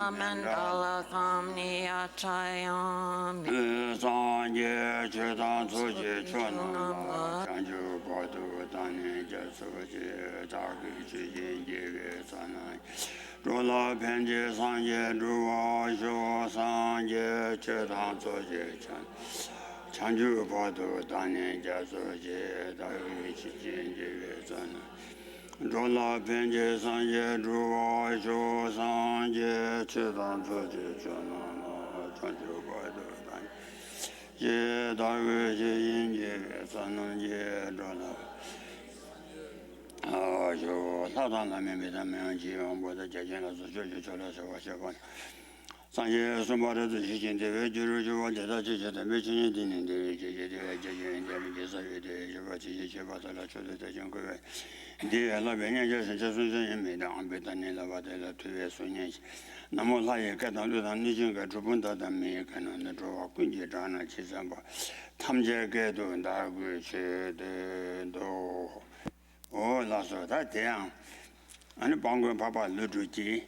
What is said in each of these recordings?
Mandala Thamniya Chayam Sanje Chetan Soje Chonama Chanju Padu Tani Jasoje Taki Chijin Jege Sanai Rola Penje Sanje Druwa Sho Sanje Chetan Soje Chan Chanju Padu Tani Jasoje Taki Chijin Jege Sanai Rola Penje Sanje Druwa Sho Sanje Chetan Soje Chonama Chanju Padu Tani ye dawe ye yin ye sanan ye dona yo la dan la me da me ji on bo da jia jian la zu ju ju la se wa xie guan san ye sun ba de ji jin de wei ju ru ju wa de da ji jie de me jin de nin de ji jie de jie jie de me jie sa yue de je ba ji jie jie ba da la chu de de jian gui wei de la bian nian jie shen jie sun zhen yin mei da an bei da ni la ba de la tui wei sun nian那么他也该当对他你就该主本他的没可能的主要关键站呢其实吧他们这个都大概去的都那时候他这样俺帮过爸爸录主机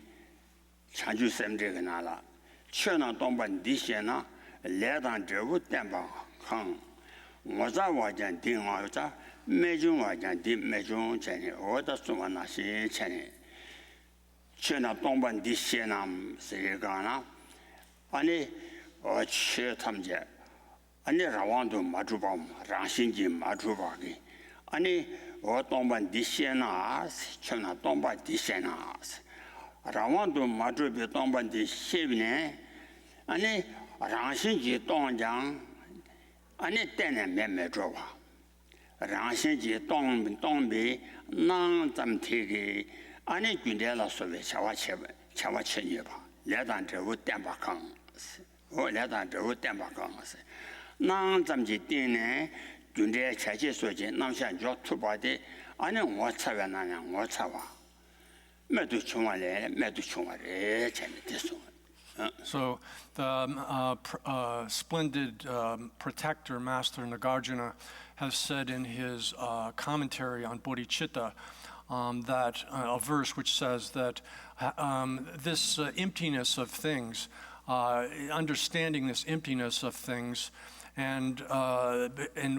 长久生这个拿了去那东本地线呢来当职务担保看我在我家订我在每种我家订每种钱我的什么那些钱去那东本地线呢是干了아니去他们家아니 라완도 마주바 라신지 마주바기 아니东本地线呢去那东本地线呢라완도 마주비东本地线呢아니 라신지东江아니 때는 매매 줘봐 라신지东北那咱们提给아니 군대라 소베 차와체니 봐. 내단 저우 땜바강. 내단 저우 땜바강. 난 잠지 때네 군대 차지 소지 남산 저 투바데 아니 뭐 차변하냐 뭐 차와. 매도 총알에 매도 총알에 재밌겠어. So the splendid protector, Master Nagarjuna, has said in his commentary on Bodhicitta that a verse which says that this emptiness of things, understanding this emptiness of things, and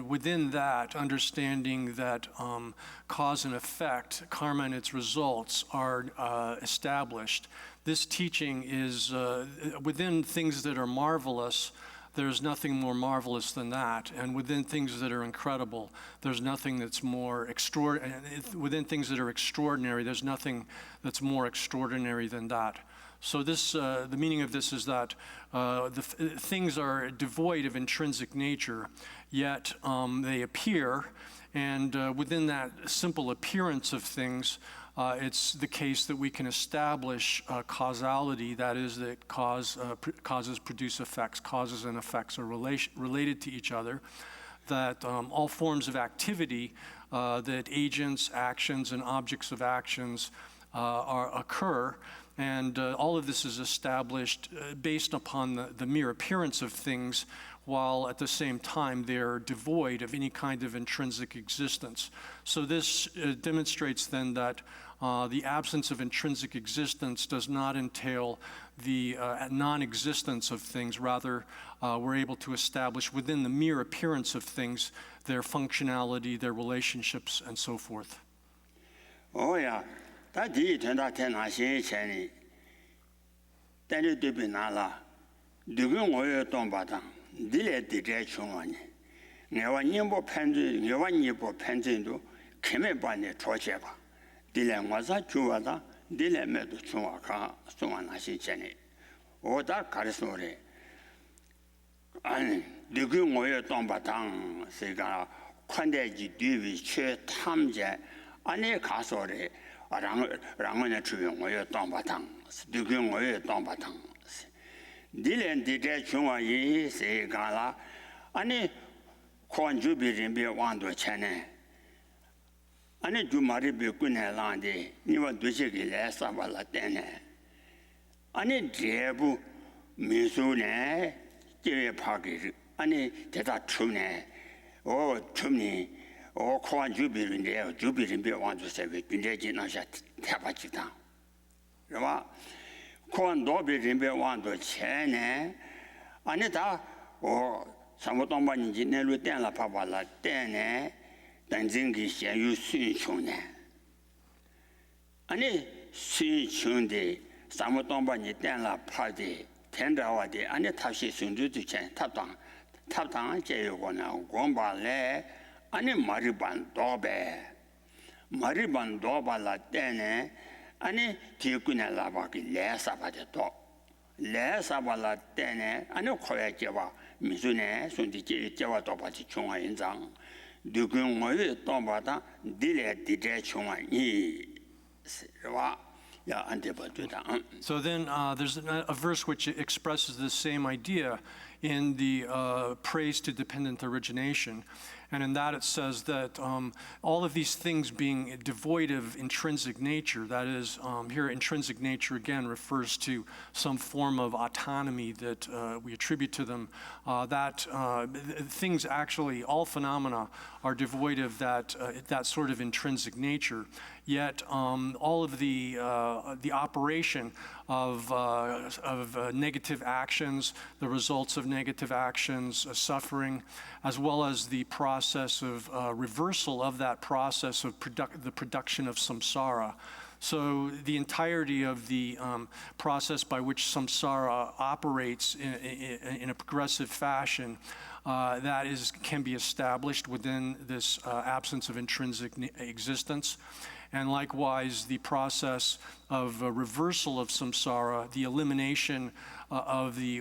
within that, understanding that cause and effect, karma and its results are established. This teaching is within things that are marvelous. There's nothing more marvelous than that, and within things that are incredible, there's nothing that's more extraordinary. Within things that are extraordinary, there's nothing that's more extraordinary than that. So this, the meaning of this is that things are devoid of intrinsic nature, yet they appear, and within that simple appearance of things, it's the case that we can establish causality, that is, that causes produce effects, causes and effects are related to each other, that all forms of activity, that agents, actions, and objects of actions occur, and all of this is established based upon the mere appearance of things, while at the same time they're devoid of any kind of intrinsic existence. So this demonstrates then that the absence of intrinsic existence does not entail the non-existence of things. Rather, we're able to establish within the mere appearance of things their functionality, their relationships, and so forth. Oh yeah. 다 뒤에天些钱但是对比拿了如果我有东巴当你来对这穷啊你我你不判断你不判断都根本把你抄起吧你来我啥就我的你来没都穷啊看送完那些钱呢我da搞的说的如果我有东巴当是个宽带机对比去他们家你看说的然后呢出用我要当把汤如果我要当把汤你连的这穷啊也是干了你看就别人别往多钱呢你就马里别滚来浪的你往多些给来啥吧了点呢你这不民俗呢这也怕给你这他出呢出呢我看就别人的就别人别往多些给军队进那些太把鸡汤是吧 코안 도비 림베 완도 체네 아니 다 사무동반인지 내로 땡라 파발라 땡네 단징기 현유 순총네 아니 순총데 사무동반이 땡라 파데 텐다와데 아니 탑시 순주도 chen 탑당 제요거나 공발레 아니 마리반 도발라 땡네 아니 뒤꾸나 라바기 레사바데도 레사발라 땡네 아니 코야제와 미주네 손디제 제와 도바지 총화인장 누군가의 동바다 딜레 디제 총화이 와 야 안데바도다. So then there's a verse which expresses the same idea in the praise to dependent origination. And in that it says that all of these things being devoid of intrinsic nature, that is, here intrinsic nature again refers to some form of autonomy that we attribute to them, that things actually, all phenomena are devoid of that sort of intrinsic nature. Yet all of the operation of negative actions, the results of negative actions, suffering, as well as the process of reversal of that process of the production of samsara. So the entirety of the process by which samsara operates in a progressive fashion can be established within this absence of intrinsic existence. And likewise, the process of reversal of samsara, the elimination of the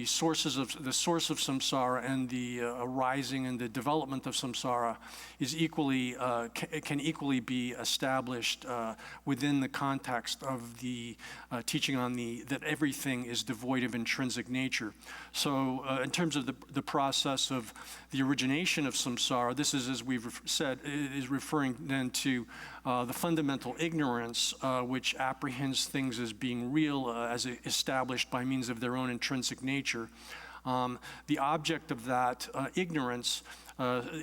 source of samsara and the arising and the development of samsara is equally can equally be established within the context of the teaching on that everything is devoid of intrinsic nature. So, in terms of the process of the origination of samsara, this is, as we've said, is referring then to the fundamental ignorance which apprehends things as being real, as established by means of their own intrinsic nature. The object of that ignorance,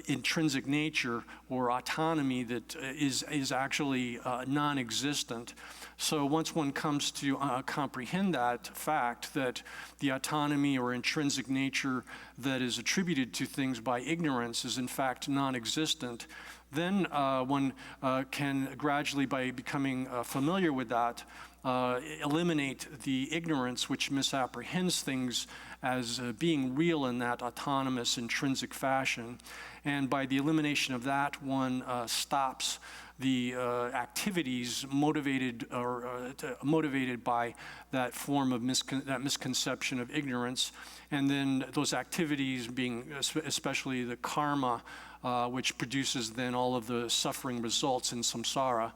intrinsic nature or autonomy that is actually non-existent. So once one comes to comprehend that fact, that the autonomy or intrinsic nature that is attributed to things by ignorance is in fact non-existent, then one can gradually, by becoming familiar with that, eliminate the ignorance which misapprehends things as being real in that autonomous, intrinsic fashion. And by the elimination of that, one stops the activities motivated by that form of that misconception of ignorance, and then those activities being especially the karma, which produces then all of the suffering results in samsara.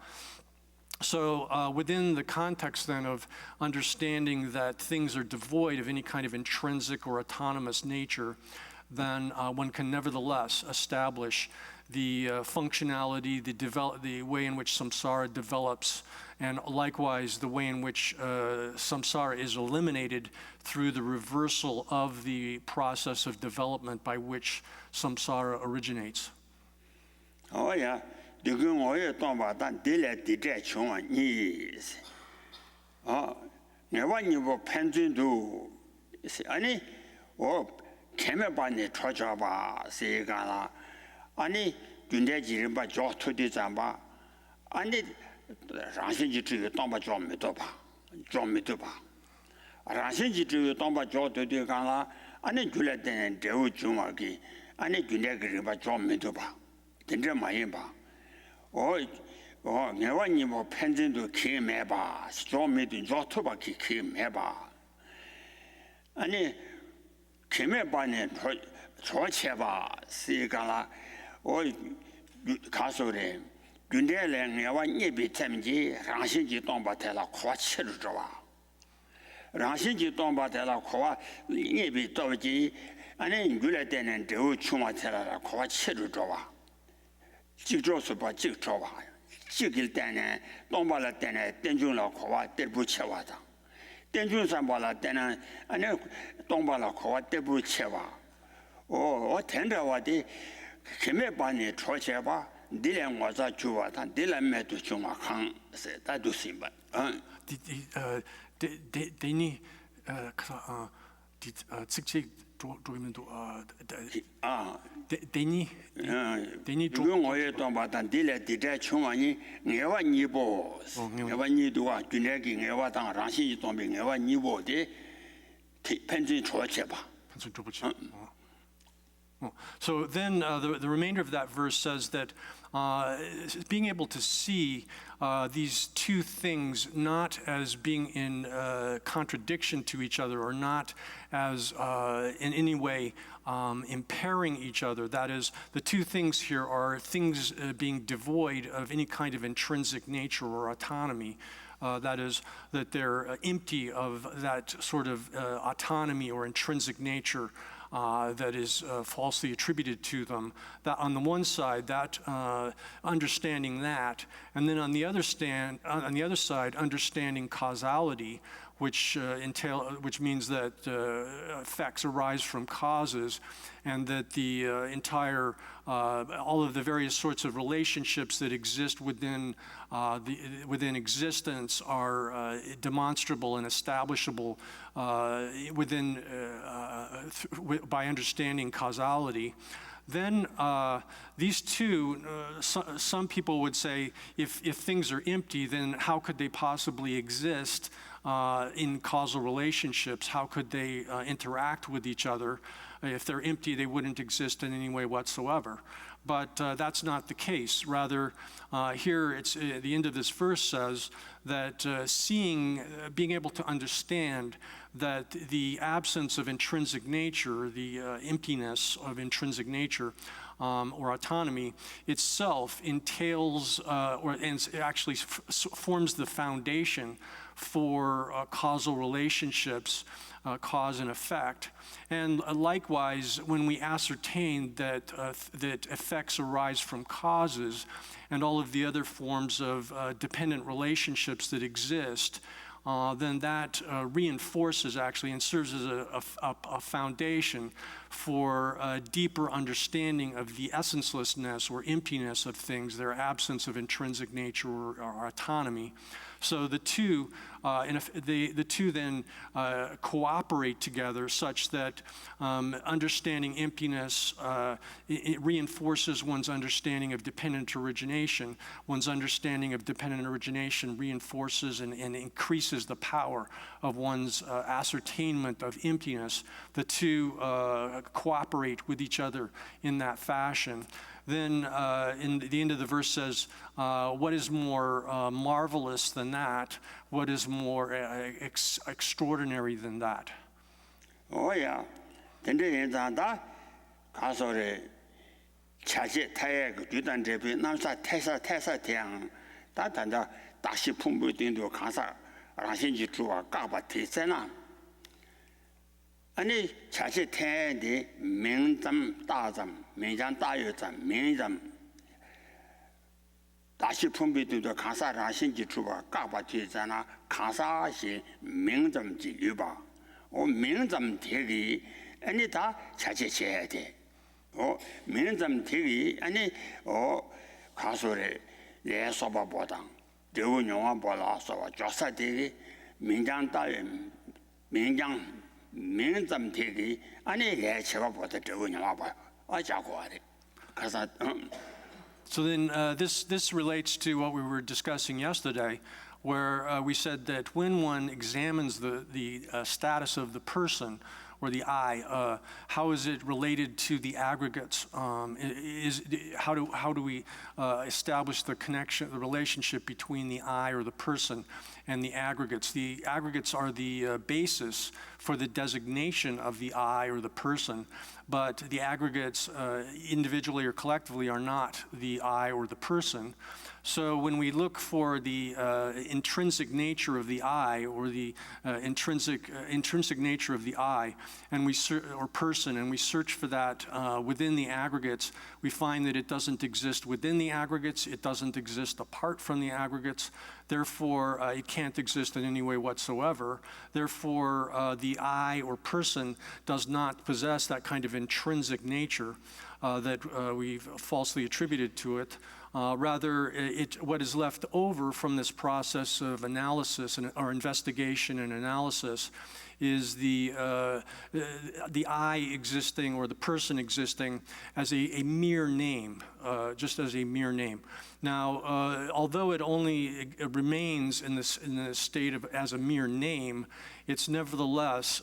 So within the context then of understanding that things are devoid of any kind of intrinsic or autonomous nature, then one can nevertheless establish the functionality, the way in which samsara develops, and likewise the way in which samsara is eliminated through the reversal of the process of development by which samsara originates. Oh yeah, 지금我也当把但得来的这穷啊你내가 뭐 펜진도 아니前面把你戳戳吧谁干了 아니 군대지를 봐 저토디 잠바 아니 라신지 지금当把좀 믿어 봐 라신지 지금当把저토디 간라 아니 줄에 되는 대우 중하기 아니 군대를 봐좀 믿어 봐 진짜 많이 봐 내가 뭐 펜진도 기매 봐 좀 믿어 저토바 기매 봐 아니 기매 봐네 저체봐 시가라 가서래 군대에 내가 예비 템지 라신지 동바텔라 코치를 줘와 라신지 동바텔라 코와 예비 또지 아니 줄에 되는 대우 추마텔라 코치를 줘와 직조서 봐 직조와 직일 때는 동바라 때는 땡중라 코와 때부쳐와다 땡중산 바라 때는 아니 동바라 코와 때부쳐와 텐다와디 김에반이 초체바 딜랭와자 주와다 딜랭메도 중화강 세다도 심바 대니 직책 조이면도 대니 이건 어에 또 마단 딜에 디제 총아니 내와 니보 내와 니도와 균내기 내와 당 랑시 동비 내와 니보데 펜지 초체바 So then the remainder of that verse says that being able to see these two things not as being in contradiction to each other or not as in any way impairing each other. That is, the two things here are things being devoid of any kind of intrinsic nature or autonomy. That is, that they're empty of that sort of autonomy or intrinsic nature that is falsely attributed to them. That on the one side, that understanding that, and then on the other side, understanding causality, which means that effects arise from causes, and that the entire all of the various sorts of relationships that exist within existence are demonstrable and establishable by understanding causality. Then these two, some people would say, if things are empty, then how could they possibly exist in causal relationships? How could they interact with each other? If they're empty, they wouldn't exist in any way whatsoever. But that's not the case. Rather, here it's the end of this verse says that being able to understand that the absence of intrinsic nature, the emptiness of intrinsic nature, or autonomy itself entails, and actually forms the foundation for causal relationships, cause and effect. And likewise, when we ascertain that effects arise from causes and all of the other forms of dependent relationships that exist, then that reinforces actually and serves as a foundation for a deeper understanding of the essencelessness or emptiness of things, their absence of intrinsic nature or autonomy. So the two then cooperate together such that understanding emptiness it reinforces one's understanding of dependent origination. One's understanding of dependent origination reinforces and increases the power of one's ascertainment of emptiness. The two cooperate with each other in that fashion. Then in the end of the verse says, what is more marvelous than that? What is more extraordinary than that? Oh yeah, then da 가서래 차제 타에 그 주단 대비 남사 태사 태양 다 단다 다시 풍부된도 가사 라신지 주와 까바 태세나 아니 차제 태에 명점 다점 명장 다요점 명점 다시 풍부된도 가사 라신지 주와 까바 태세나 가사시 명점지 유바 명점 대기 아니 다 차제해야 돼. 명점 대기 아니 가소래 내 소바보다 대우 영화보다서 조사 대기 명장 따위 명점 대기 아니 내 제가보다 대우 영화봐 어자고 하래. 가서 So then this relates to what we were discussing yesterday, where we said that when one examines the status of the person or the I, how is it related to the aggregates? How do we establish the connection, the relationship between the I or the person and the aggregates? The aggregates are the basis for the designation of the I or the person, but the aggregates individually or collectively are not the I or the person. So when we look for the intrinsic nature of the I or the intrinsic nature of the I, and or person, and we search for that within the aggregates, we find that it doesn't exist within the aggregates. It doesn't exist apart from the aggregates. Therefore, it can't exist in any way whatsoever. Therefore, the I or person does not possess that kind of intrinsic nature that we've falsely attributed to it. Rather, what is left over from this process of analysis or investigation and analysis is the I existing or the person existing as a mere name, just as a mere name. Now, although it only remains in the state of as a mere name, it's nevertheless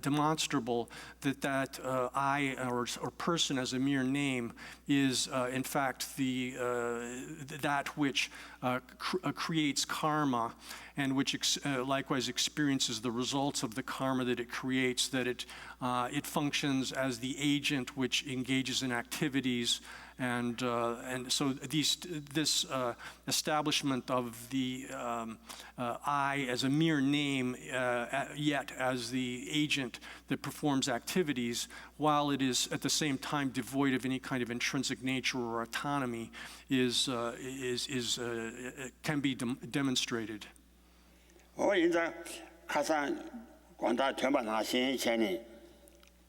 demonstrable that I or person as a mere name is in fact that which creates karma, and which likewise experiences the results of the karma that it creates, that it functions as the agent which engages in activities, and so this establishment of the I as a mere name, yet as the agent that performs activities, while it is at the same time devoid of any kind of intrinsic nature or autonomy, can be demonstrated. 我现在看上广大全班那些前呢，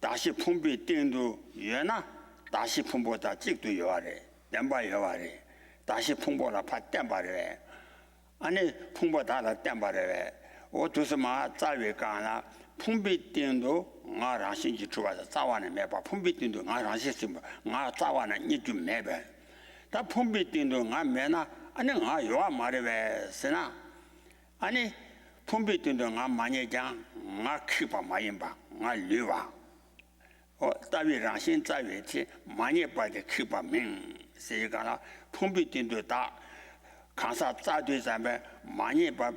大西碰壁定度越南，大西碰波的极度有啊的，电巴有啊的，大西碰波了怕电巴的，安尼碰波大了电巴的，我都是嘛早月干了，碰壁定度我让星期出来的早晚的没把碰壁定度我让些什么，我早晚的你就没呗，但碰壁定度我没呢，安尼我有啊嘛的呗，是呐，安尼。 碰壁定度我많이讲，我去吧嘛人吧，我留吧。我大约让心在月天많이把的去吧命，所以讲了碰壁定度大，看啥扎对上边많이把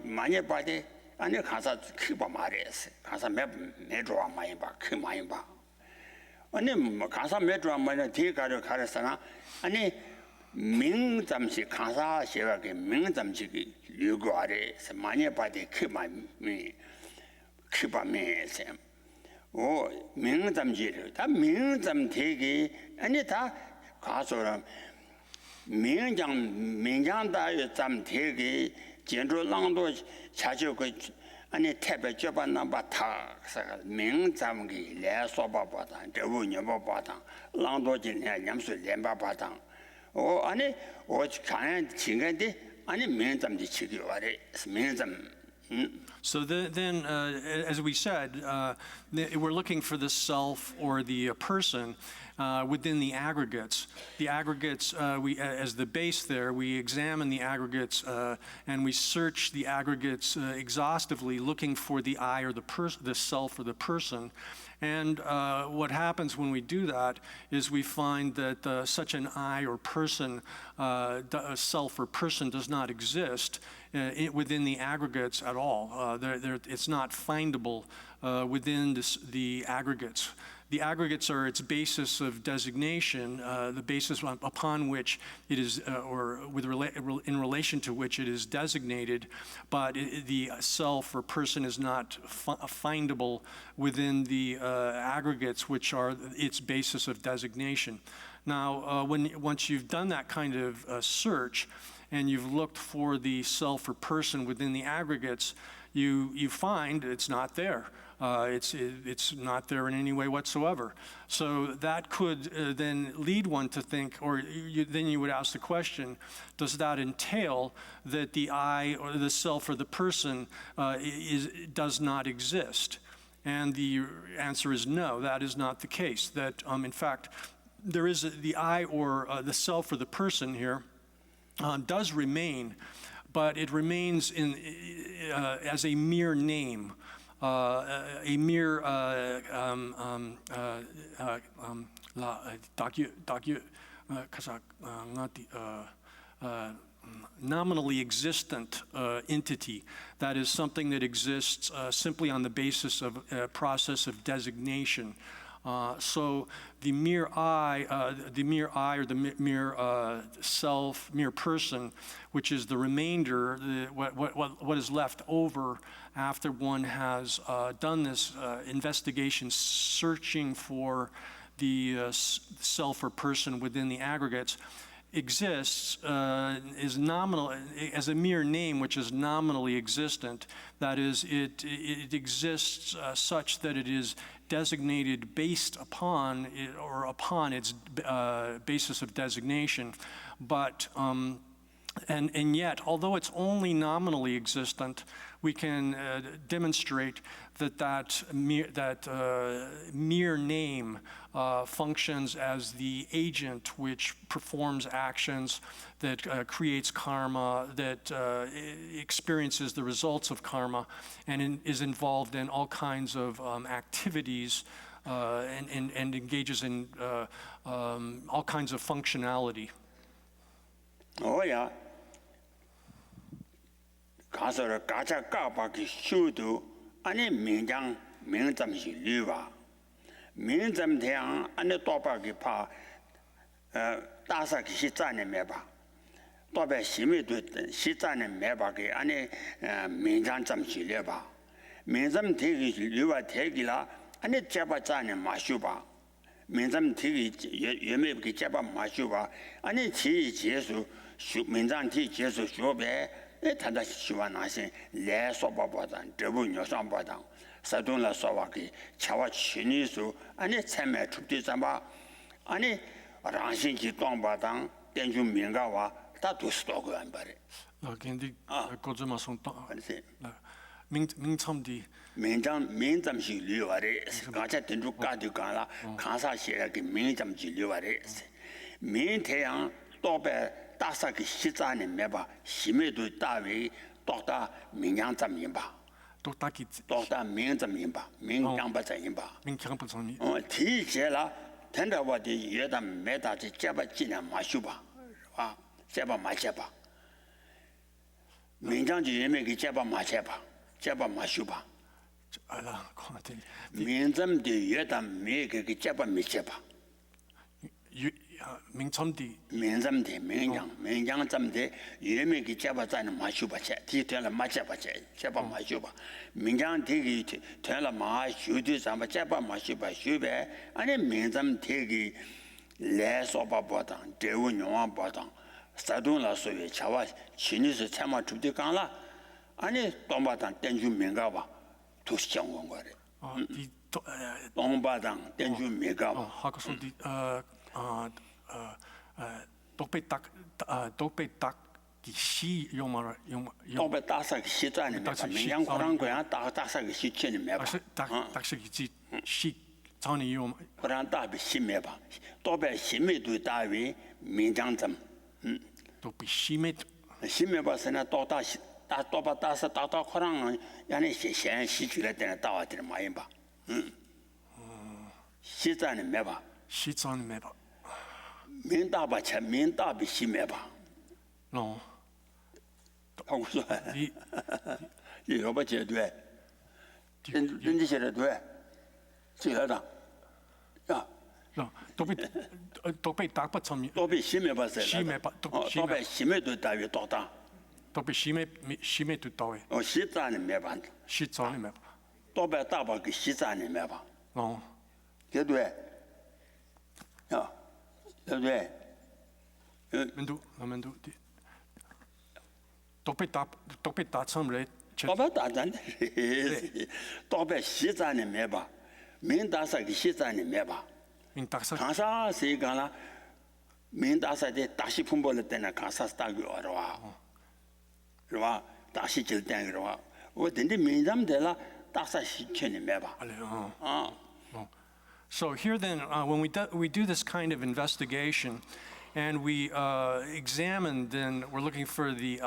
的，安尼看啥去吧嘛的是，看啥没做嘛人吧，去嘛人吧。安尼看啥没做嘛人，天干就看的啥呢？安尼命咱们是看啥写个命咱们是个。 如果的是많이把的去吧命是，我命咱们记得，他命咱们提给，安尼他告诉了命将大约咱们提给建筑浪多下去个，安尼特别就把那把他是个命咱们给来说吧当，这五年吧当，浪多今年两岁两吧当，我安尼我看情感的。 So then as we said, we're looking for the self or the person within the aggregates. The aggregates, as the base there, we examine the aggregates and we search the aggregates exhaustively, looking for the I or the self or the person. And what happens when we do that is we find that such an I or person, self or person does not exist within the aggregates at all. It's not findable within the aggregates. The aggregates are its basis of designation, the basis upon which it is, in relation to which it is designated, but the self or person is not findable within the aggregates, which are its basis of designation. Now, once you've done that kind of search, and you've looked for the self or person within the aggregates, you find it's not there. It's not there in any way whatsoever. So that could then lead one to think, or then you would ask the question, does that entail that the I or the self or the person does not exist? And the answer is no, that is not the case. That in fact, there is the I or the self or the person here does remain, but it remains as a mere name. A mere nominally existent entity. That is something that exists simply on the basis of a process of designation. So the mere I or the mere self, mere person, which is the remainder, what is left over after one has done this investigation, searching for the self or person within the aggregates, exists is nominal as a mere name, which is nominally existent. That is, it exists such that it is designated based upon it, or upon its basis of designation, but and yet, although it's only nominally existent, we can demonstrate that mere name functions as the agent which performs actions, that creates karma, that experiences the results of karma, and is involved in all kinds of activities and engages in all kinds of functionality. Oh yeah. 가서 가자 까바기 슈도 아니 민장 민점시 리와 민점 대양 안에 또바기 파 다사기 시자네 매바 또배 심이도 시자네 매바기 안에 민장 점시 리바 민점 대기 리와 대기라 안에 잡아자네 마슈바 민점 대기 예매기 잡아 마슈바 아니 지 제수 민장 티 제수 쇼배 단다 시와나신 레소바보단 대부녀상보단 사돈라 소와기 차와 친이수 아니 참매 축디자마 아니 랑신지 동바당 땡주 민가와 다도스도고 안 바래 근데 고즈마송 그래서 민첨디 민점시 리와레 가자 땡주 까디가라 가사시에게 민점시 리와레 민태양 또배 다사기 시자네 매바 심에도 따위 또다 민양점인바 또다 민점인바 민양바점인바 민경부장님 티제라 텐다와디 예다 메다지 제바 지나 마슈바 아 제바 마제바 민장지 예매기 제바 마제바 제바 마슈바 알아 코마텔 민점디 예다 메기 제바 미제바 민첨디 민점디 민장점디 예매기 제바자는 마슈바체 디텔라 마제바체 제바 마슈바 민장디기 텔라 마슈디 잠바 제바 마슈바 슈베 아니 민점디기 레소바보다 대우용왕보다 사돈라 소에 차와 신이스 참마 줍디 강라 아니 동바당 땡주 민가바 도시장원 거래 이 동바당 땡주 민가바 하고서디 독배딱 기시 용말 동배 따사기 시자네 민양 고랑고야 따사기 시체네 매바 딱식이지 시 전이 용 고랑 따비 심매바 또배 심매도 따위 민장점 독배 심매 심매바스나 또다시 또바 따사 따다 고랑 야네 시현 시주래 되는 따와들 마인바 시자네 매바 시전 매바 민다바체 민다비 심매바 너 하고说 이 여바 제도에 人家写的对谁来的呀 너 독배 딱바첨이 또비 심매바 심매바 또비 심매도 따위 또다 독배 심매 듣다we 시자네 매바 시전 매바 또비 따바기 시자네 매바 너对对呀对不对 mendu 독배 따첨래 또비 따잔데 또비 시자네 매바 민다사기 시자네 매바 민딱사 가사 세가라 민다사데 다시 품벌을 때나 가사 따기 어려와 그러와 다시 질 때가 어딘데 민담들라 다사 시체네 매바 So here then, when we do this kind of investigation, and we examine, then we're looking for the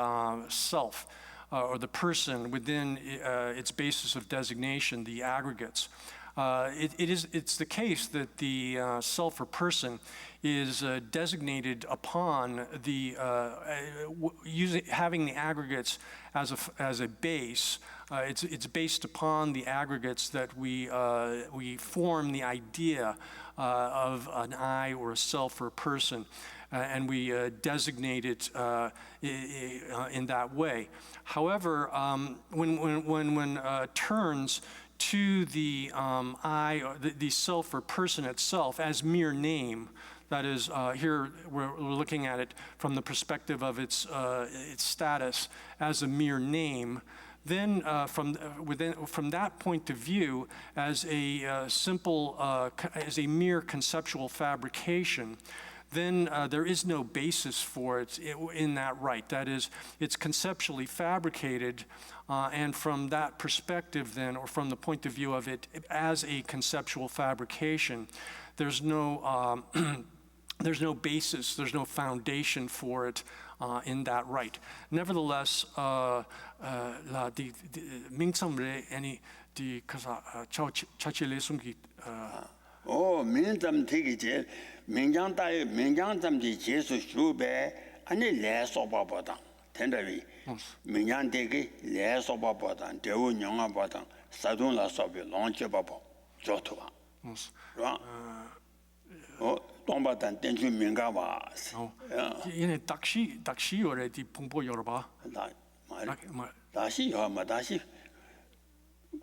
self or the person within its basis of designation, the aggregates. It's the case that the self or person is designated upon the having the aggregates as a base. It's based upon the aggregates that we form the idea of an I or a self or a person, and we designate it in that way. However, when turns to the I, or the self or person itself as mere name, that is, here we're looking at it from the perspective of its status as a mere name, then from that point of view, as a as a mere conceptual fabrication, then there is no basis for it in that right. That is, it's conceptually fabricated, and from that perspective then, or from the point of view of it as a conceptual fabrication, there's no there's no basis, there's no foundation for it in that right. Nevertheless, the Mingsamre any the kasa chachile sumki 민담 되게 민장다에 민장담지 제수 슈베 아니 레소바보다 텐더비 민장 되게 레소바보다 대우 영화보다 사돈라 소비 론체바보 조토바 동바단 땡주 민가바 얘네 닥시 오래디 풍보 열어봐 다시 다시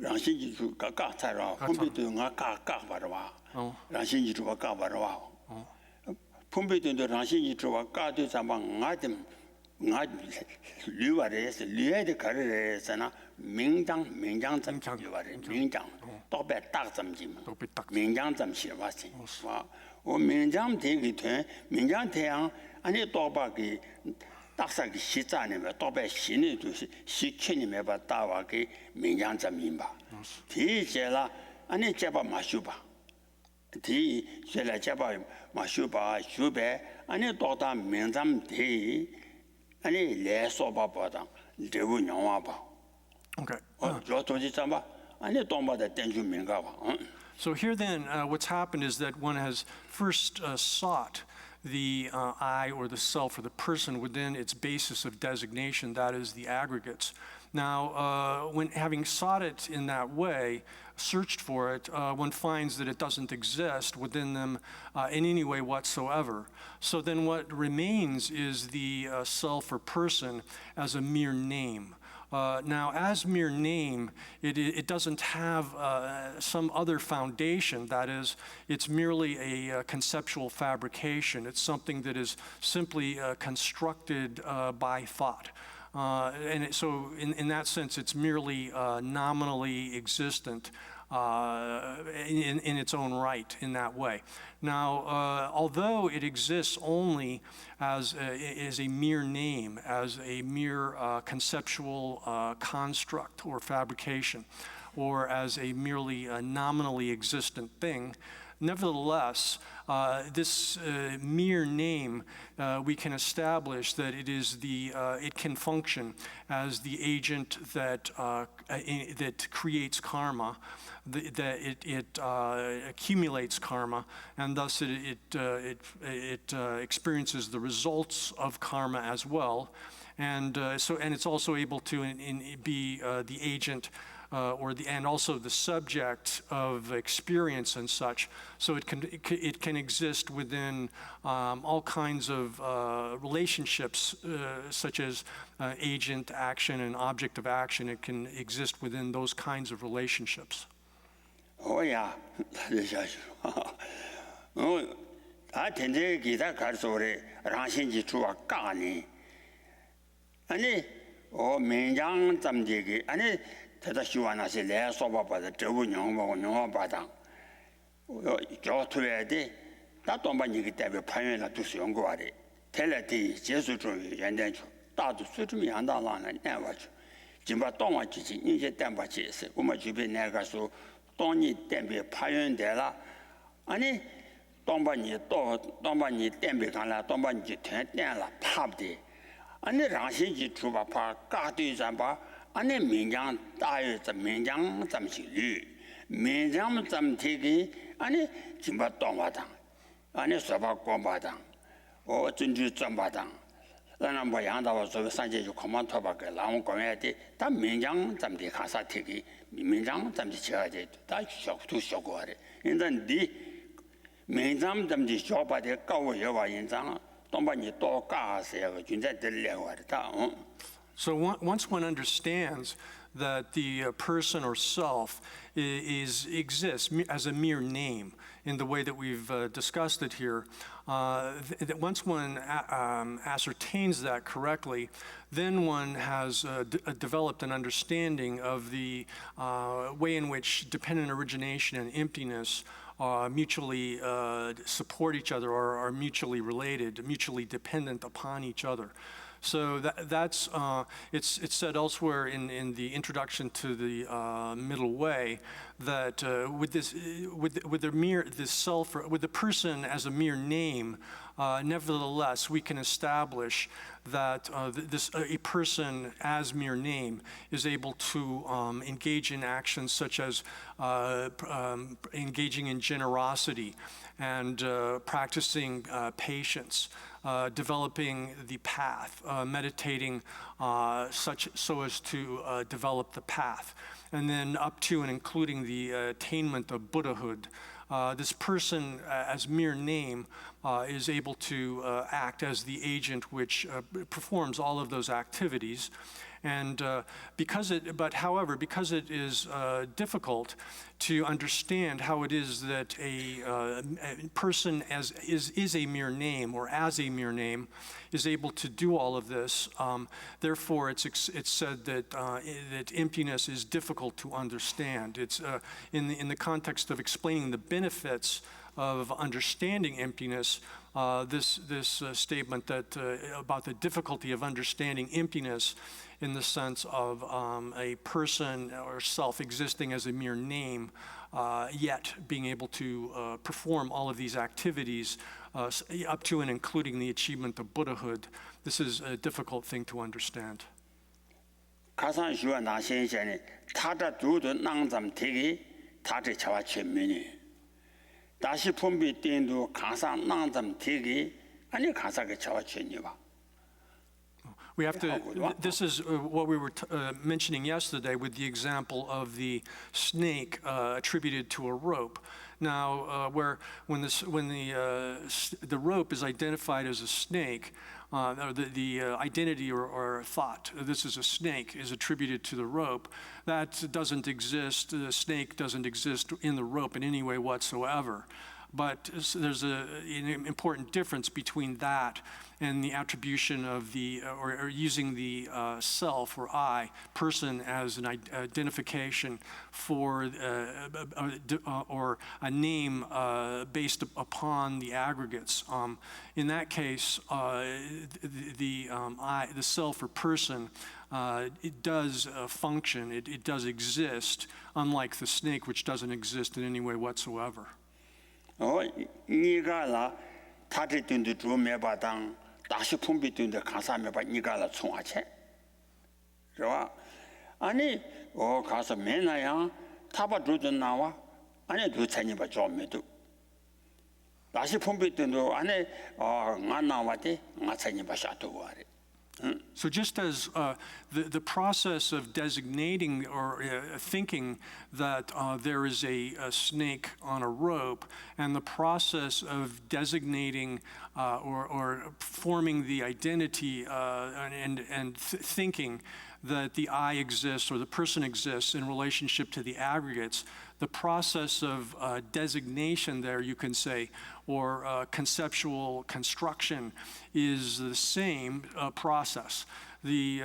랑신지 가가차라 컴퓨터 가가바라 랑신지 주가 가바라 컴퓨터도 랑신지 주가 가도 잠방 나좀 류와레스 류에데 가르레스나 민장 좀 류와레 민장 또배 딱 점지 민장 좀 시와시 와 민장 되기 돼 민장 태양 아니 또바기 딱사기 시자네면 또배 신이 도시 시키님에 봤다와기 민장점인바 뒤제라 아니 제바 마슈바 뒤제라 제바 마슈바 슈베 아니 또다 민장대 아니 레소바보다 대부 영화바 Okay. 저도지 잠바 아니 동바다 땡주 민가바 So here then, what's happened is that one has first sought the I or the self or the person within its basis of designation, that is the aggregates. Now, when having sought it in that way, searched for it, one finds that it doesn't exist within them in any way whatsoever. So then what remains is the self or person as a mere name. Now, as mere name, it doesn't have some other foundation. That is, it's merely a conceptual fabrication. It's something that is simply constructed by thought. So in that sense, it's merely nominally existent in its own right in that way. Now, although it exists only as a mere name, as a mere conceptual construct or fabrication, or as a merely nominally existent thing, nevertheless, this mere name, we can establish that it is it can function as the agent that creates karma, that it accumulates karma, and thus it experiences the results of karma as well, and it's also able to be the agent. And also the subject of experience and such, so it can exist within all kinds of relationships, such as agent, action, and object of action. It can exist within those kinds of relationships. Oh yeah, 다 텐데 기타 가르소래 랑신지 주와 까니 아니 민장 잠제기 아니 대다시와나시 레소바바다 저분영하고 영화바당 저토에데 다동반이기 때문에 판연나 두스 연구하래 텔레티 제수주의 연대주 다도 수주미 안다라는 내와주 진바 동화지지 이제 땜바지스 우마 주변 내가서 동이 땜비 판연되라 아니 동반이 땜비 간라 동반지 텐텐라 팝디 아니 랑신지 주바파 까뒤 잠바 아니 민장 다에서 민장 잠시리 민장 잠티기 아니 진바 동화당 아니 서바권바당 진주 점바당 나는 뭐 양다와서 산제주 코만토바게 라온 공회에 다 민장 잠티 가사티기 민장 잠티 쳐야지 다 쇼도 쇼고하래 인단 디 민장 잠티 쇼바데 까고 여와 인장 동반이 또 까세요 진짜 들려와 다 So once one understands that the person or self exists as a mere name in the way that we've discussed it here, that once one ascertains that correctly, then one has developed an understanding of the way in which dependent origination and emptiness mutually support each other or are mutually related, mutually dependent upon each other. So that's it's said elsewhere in the introduction to the Middle Way that with the person as a mere name, nevertheless we can establish that a person as mere name is able to engage in actions such as engaging in generosity and practicing patience. Developing the path, meditating so as to develop the path, and then up to and including the attainment of Buddhahood. This person, as mere name, is able to act as the agent which performs all of those activities. And because it is difficult to understand how it is that a person is a mere name or as a mere name is able to do all of this, therefore it's said that that emptiness is difficult to understand. It's in the context of explaining the benefits of understanding emptiness. This statement that about the difficulty of understanding emptiness in the sense of a person or self existing as a mere name, yet being able to perform all of these activities up to and including the achievement of Buddhahood. This is a difficult thing to understand. 가산슈와 나신샤니 타다 두도 낭잠 되기 다들 저와 전면이 다시 분비 때도 가산 낭잠 되기 아니 가사가 저와 전이와. We have to, this is what we were mentioning yesterday with the example of the snake attributed to a rope. Now, when the rope is identified as a snake, or the identity or thought, this is a snake, is attributed to the rope, that doesn't exist, the snake doesn't exist in the rope in any way whatsoever. But there's an important difference between that and the attribution of the, or using the self or I, person as an identification for, or a name based upon the aggregates. In that case, the self or person, it does function, it does exist, unlike the snake, which doesn't exist in any way whatsoever. 니가라 타르든도 주메바당 다시 품비든도 가사메바 니가라 총아체 좋아 아니 가서 맨나야 타바두도 나와 아니 두차니바 좀메도 다시 품비든도 안에 nga 나와데 nga 차니바 샤도 와레. So just as the process of designating or thinking that there is a snake on a rope, and the process of designating or forming the identity and thinking that the I exists or the person exists in relationship to the aggregates, the process of designation there, you can say, or conceptual construction is the same process. The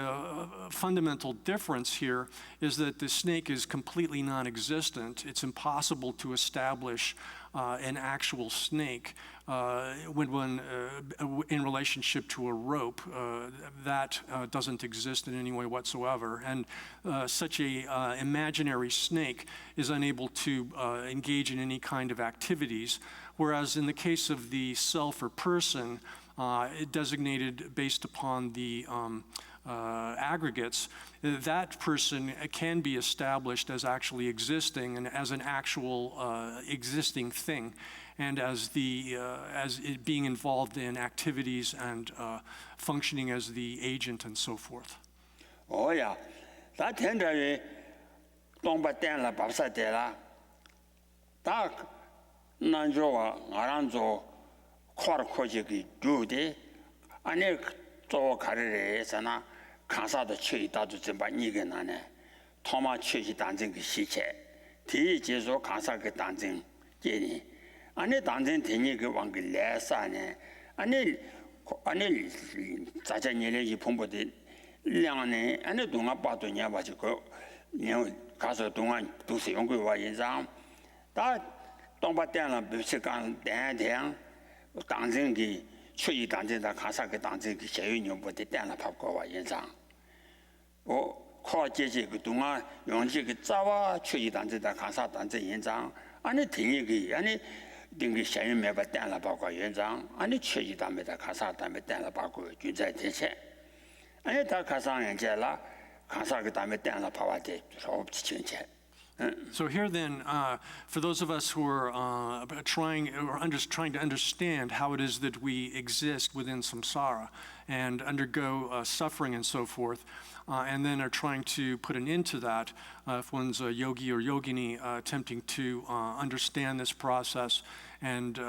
fundamental difference here is that the snake is completely non-existent. It's impossible to establish an actual snake when one, in relationship to a rope, that doesn't exist in any way whatsoever. And such a imaginary snake is unable to engage in any kind of activities, whereas in the case of the self or person, designated based upon the aggregates, that person can be established as actually existing and as an actual existing thing, and as it being involved in activities and functioning as the agent and so forth. Oh yeah, that tender 동바땡라 밥사대라 딱 난조와 아란조 코르코지기 두데 아니 또 가르레잖아 강사도 최이 다도 좀 이게 나네 토마 최이 단정 그 시체 뒤에 계속 강사 그 단정 제니 안에 단정 되니 그 왕그 레사네 안에 자전이래 이 본부들 량네 안에 동안 봐도냐 가지고 냥 가서 동안 도시 연구와 인상 다 동바대는 비슷한 대양 당정기 최이 단정다 강사 그 당정기 제윤용부터 대나 받고와 인상 과제지 그동안 용지 그 자와 최이 단체다 강사 단체 연장 아니 등이 아니 등이 시행 매바 단라 바고 연장 아니 최이 단체다 강사 단체 단라 바고 준자 대체 아니 다 가상 연제라 강사 그 단체 단라 바와대 없지 진짜. So here then, for those of us who are trying to understand how it is that we exist within samsara and undergo suffering and so forth, and then are trying to put an end to that, if one's a yogi or yogini attempting to understand this process and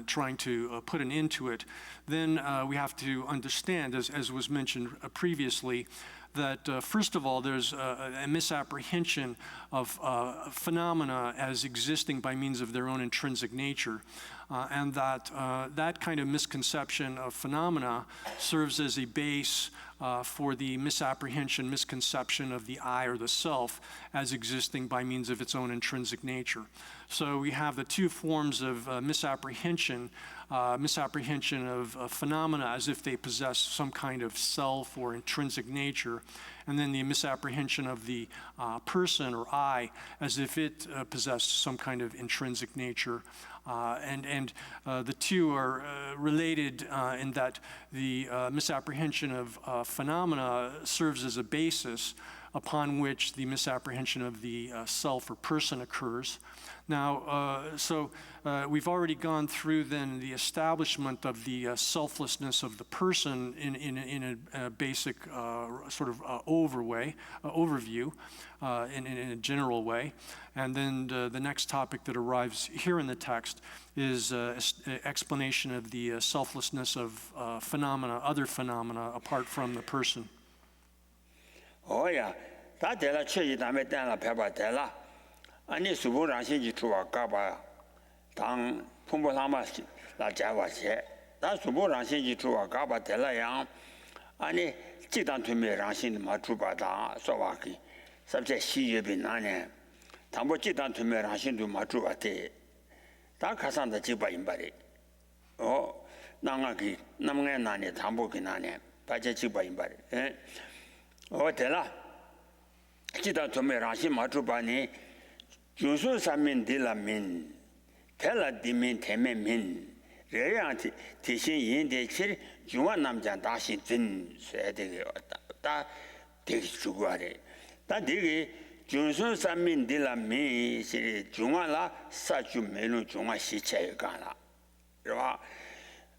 trying to put an end to it, then we have to understand, as was mentioned previously, that first of all, there's a misapprehension of phenomena as existing by means of their own intrinsic nature, and that that kind of misconception of phenomena serves as a base for the misconception of the I or the self as existing by means of its own intrinsic nature. So we have the two forms of misapprehension of phenomena as if they possess some kind of self or intrinsic nature, and then the misapprehension of the person or I as if it possessed some kind of intrinsic nature. The two are related in that the misapprehension of phenomena serves as a basis upon which the misapprehension of the self or person occurs. Now, we've already gone through then the establishment of the selflessness of the person in a basic sort of overview, in a general way. And then the next topic that arrives here in the text is explanation of the selflessness of other phenomena apart from the person. Oh yeah, that dela chei dame dela peba dela. Ani subu ranxin ji chuwa gaba tang pumbo lama la jawa che. Da subu ranxin ji chuwa gaba dela yang ani jidan tume ranxin ma chuba da so wa ki sabje xi ye bin na ne. Tangbo jidan tume ranxin du ma chuba te. Da kasan da jiba yin ba de. Oh, nanga ki namnga na ne tangbo ki na ne. Ba je jiba yin ba de. Oh, dela jidan tume ranxin ma chuba ne Junsu samin de la min, tela dimin teme min, reyan tishin yin de chir, junwa namjan dashin zin, se de da de chuguare. Da de junsu samin de la min, siri junwa la sa ju menu junwa shi che ga la. Right?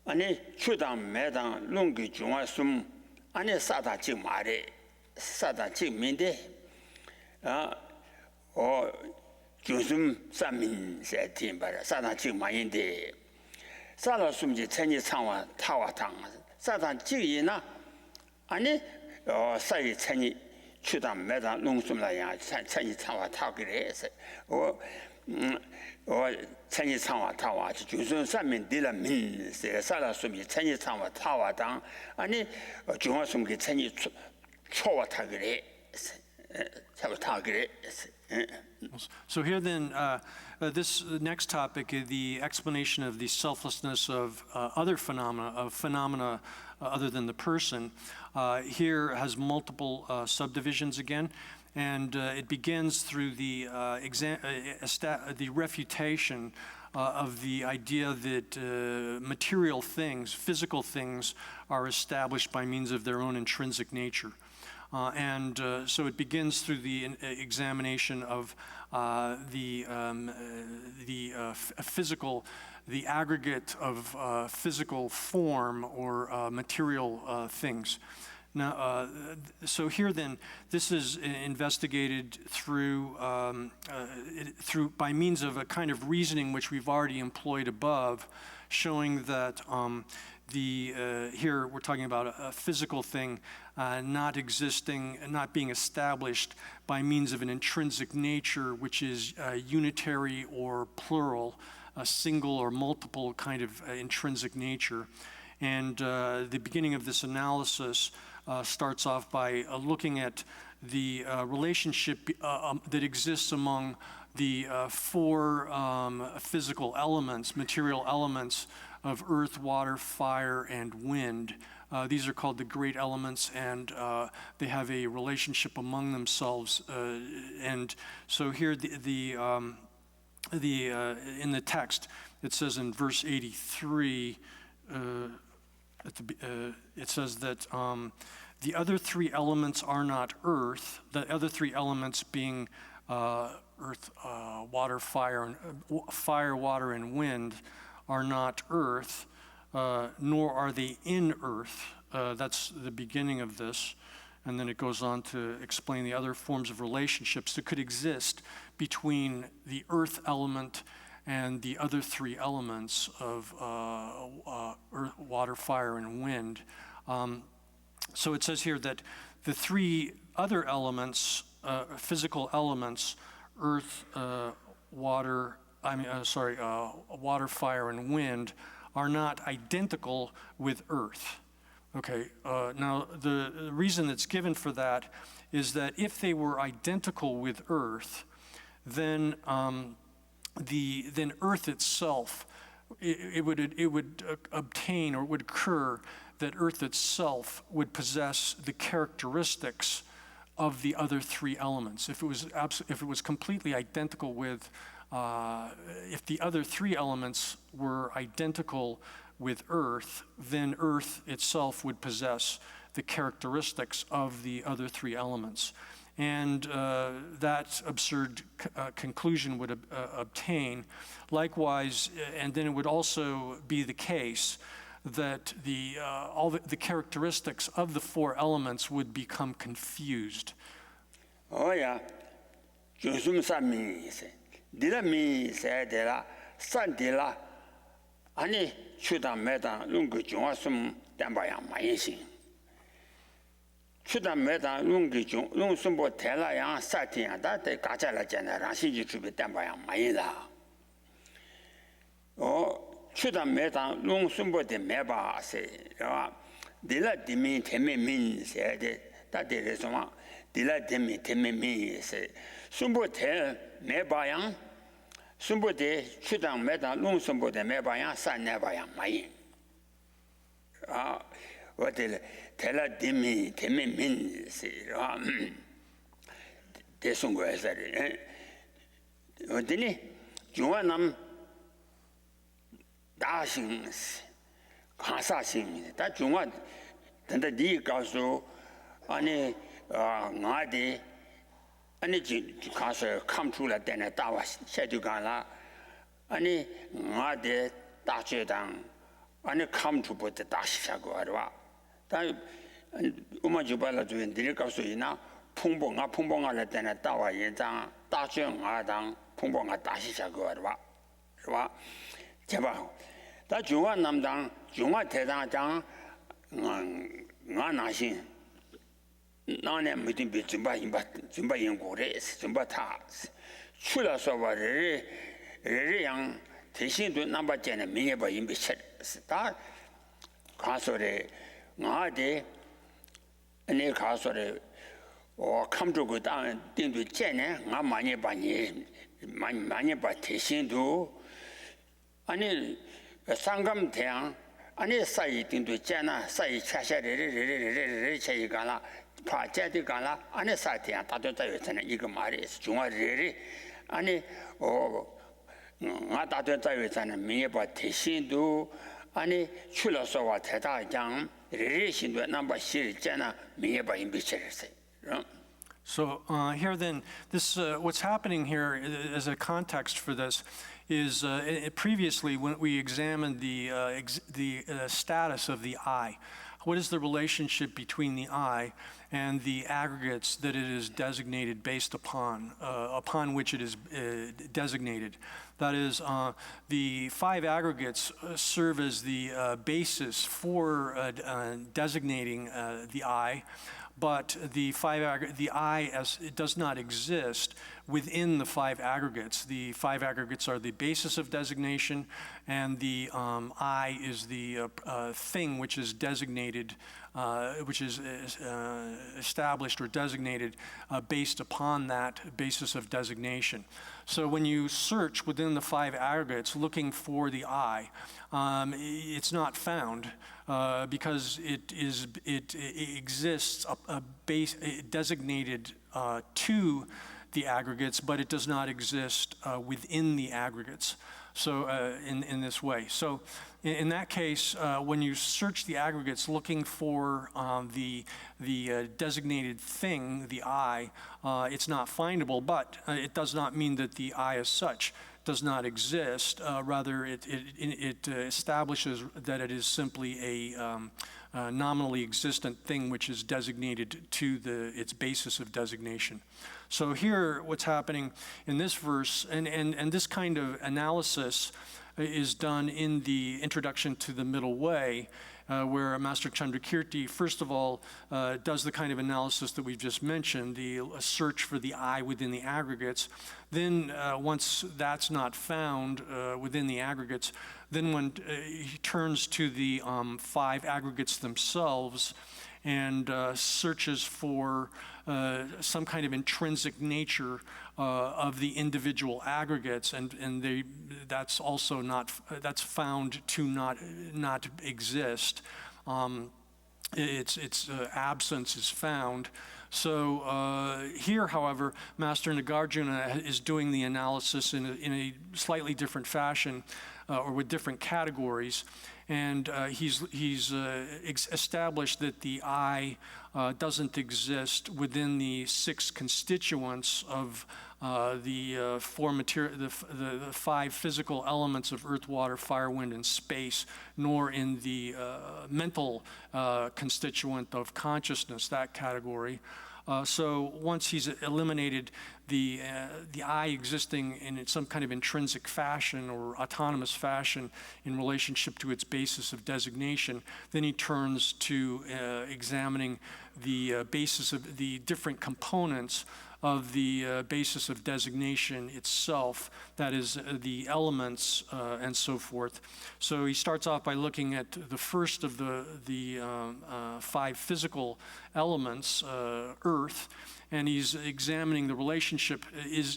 Ani chudang medang lungi junwa sum, ani sada jing mare, sada jing min de. 중심 삼민 세팅 바라 사단 지금 많이 돼 사라 숨지 천지 창와 타와탕 사단 지이나 아니 사이 천지 추담 매다 농숨라야 천지 창와 타그래서 천지 창와 타와 중심 삼민 딜라민 세 사라 숨지 천지 창와 타와당 아니 중화 숨기 천지 초와 타그래 타그래 So here then, this next topic, the explanation of the selflessness of other phenomena other than the person, here has multiple subdivisions again, and it begins through the refutation of the idea that material things, physical things, are established by means of their own intrinsic nature. So it begins through the examination of the aggregate of physical form or material things. Now, so here then, this is investigated through by means of a kind of reasoning which we've already employed above, showing that here we're talking about a physical thing not existing, not being established by means of an intrinsic nature which is unitary or plural, a single or multiple kind of intrinsic nature. And the beginning of this analysis starts off by looking at the relationship that exists among the four physical elements, material elements of earth, water, fire, and wind. These are called the great elements, and they have a relationship among themselves. And so here, in the text, it says in verse 83. It says that the other three elements are not earth. The other three elements being earth, water, fire, water, and wind are not earth, nor are they in earth. That's the beginning of this. And then it goes on to explain the other forms of relationships that could exist between the earth element and the other three elements of earth, water, fire, and wind. So it says here that the three other elements, physical elements, earth, water, water, fire, and wind, are not identical with earth. Okay, now the reason that's given for that is that if they were identical with earth, then Earth itself, it would obtain, or would occur that Earth itself would possess the characteristics of the other three elements. If it was completely identical with, if the other three elements were identical with Earth, then Earth itself would possess the characteristics of the other three elements. And that absurd conclusion would obtain. Likewise, and then it would also be the case that all the characteristics of the four elements would become confused. Oh yeah, jusum sami se. Dila mi se dela san dela. Ani chuda meda lungu jwa sum damba yang ma yin xin. 추다 매다 롱기종 롱숨보 대라양 사티야 다데 가자라잖아 라시지 주비 담바야 마이다 추다 매다 롱숨보데 매바세 야 딜라 디미 테메민 세데 다데레소마 딜라 디미 테메민세 숨보 대 매바양 숨보데 추다 매다 롱숨보데 매바양 산내바야 마이 어딜 tela demi min se ra de sungo esare odini juanam da sing khasa sing da junga tanda di gaso ani ngade ani ji khasa come through la dena da wa she du ga la ani ngade da che dang ani come to put the da sha go arwa 다 우마주발라 주인 들을까서이나 풍봉아 때나 따와 연장 따정아당 풍봉아 다시자고 알아 봐 제발 다 중앙 남당 중앙 대당장 나나신 나네 무슨 비좀바 연구래 좀바 타 출라서 와르양 대신도 남바제는 명예바 임비체 다 가서래 나데 아니 가서래 감주고 땅 띵도 째네 나 많이 봐 대신도 아니 상감 대양 아니 사이 띵도 째나 사이 차샤레레레레레레 차이가라 파제디 가라 아니 사티야 다도 자유잖아 이거 말이 중화레레 아니 나 다도 자유잖아 명예 봐 대신도 아니 출라서와 대다장 레레신도 남바 실제나 명예바 임비체르세. So here then, this what's happening here as a context for this is previously when we examined the status of the eye, what is the relationship between the I and the aggregates that it is designated based upon which it is designated. That is, the 5 aggregates serve as the basis for designating the I, but the I as it does not exist within the 5 aggregates. The 5 aggregates are the basis of designation, and the I is the thing which is designated, which is established or designated based upon that basis of designation. So when you search within the 5 aggregates looking for the I, it's not found because it exists a base designated to the aggregates, but it does not exist within the aggregates. So in this way. So in that case, when you search the aggregates looking for the designated thing, the I, it's not findable, but it does not mean that the I as such does not exist. Rather, it establishes that it is simply a nominally existent thing which is designated to its basis of designation. So here, what's happening in this verse, and this kind of analysis is done in the introduction to the Middle Way, where Master Chandrakirti, first of all, does the kind of analysis that we've just mentioned, the search for the I within the aggregates. Then once that's not found within the aggregates, then when he turns to the 5 aggregates themselves and searches for some kind of intrinsic nature of the individual aggregates, and that's also that's found to not exist. Its absence is found. So here, however, Master Nagarjuna is doing the analysis in a slightly different fashion, or with different categories, and he's established that the I doesn't exist within the 6 constituents of the 5 physical elements of earth, water, fire, wind, and space, nor in the mental constituent of consciousness, that category. So once he's eliminated the I existing in some kind of intrinsic fashion or autonomous fashion in relationship to its basis of designation, then he turns to examining the basis of the different components of the basis of designation itself, that is the elements and so forth. So he starts off by looking at the first of the 5 physical elements, earth, and he's examining the relationship.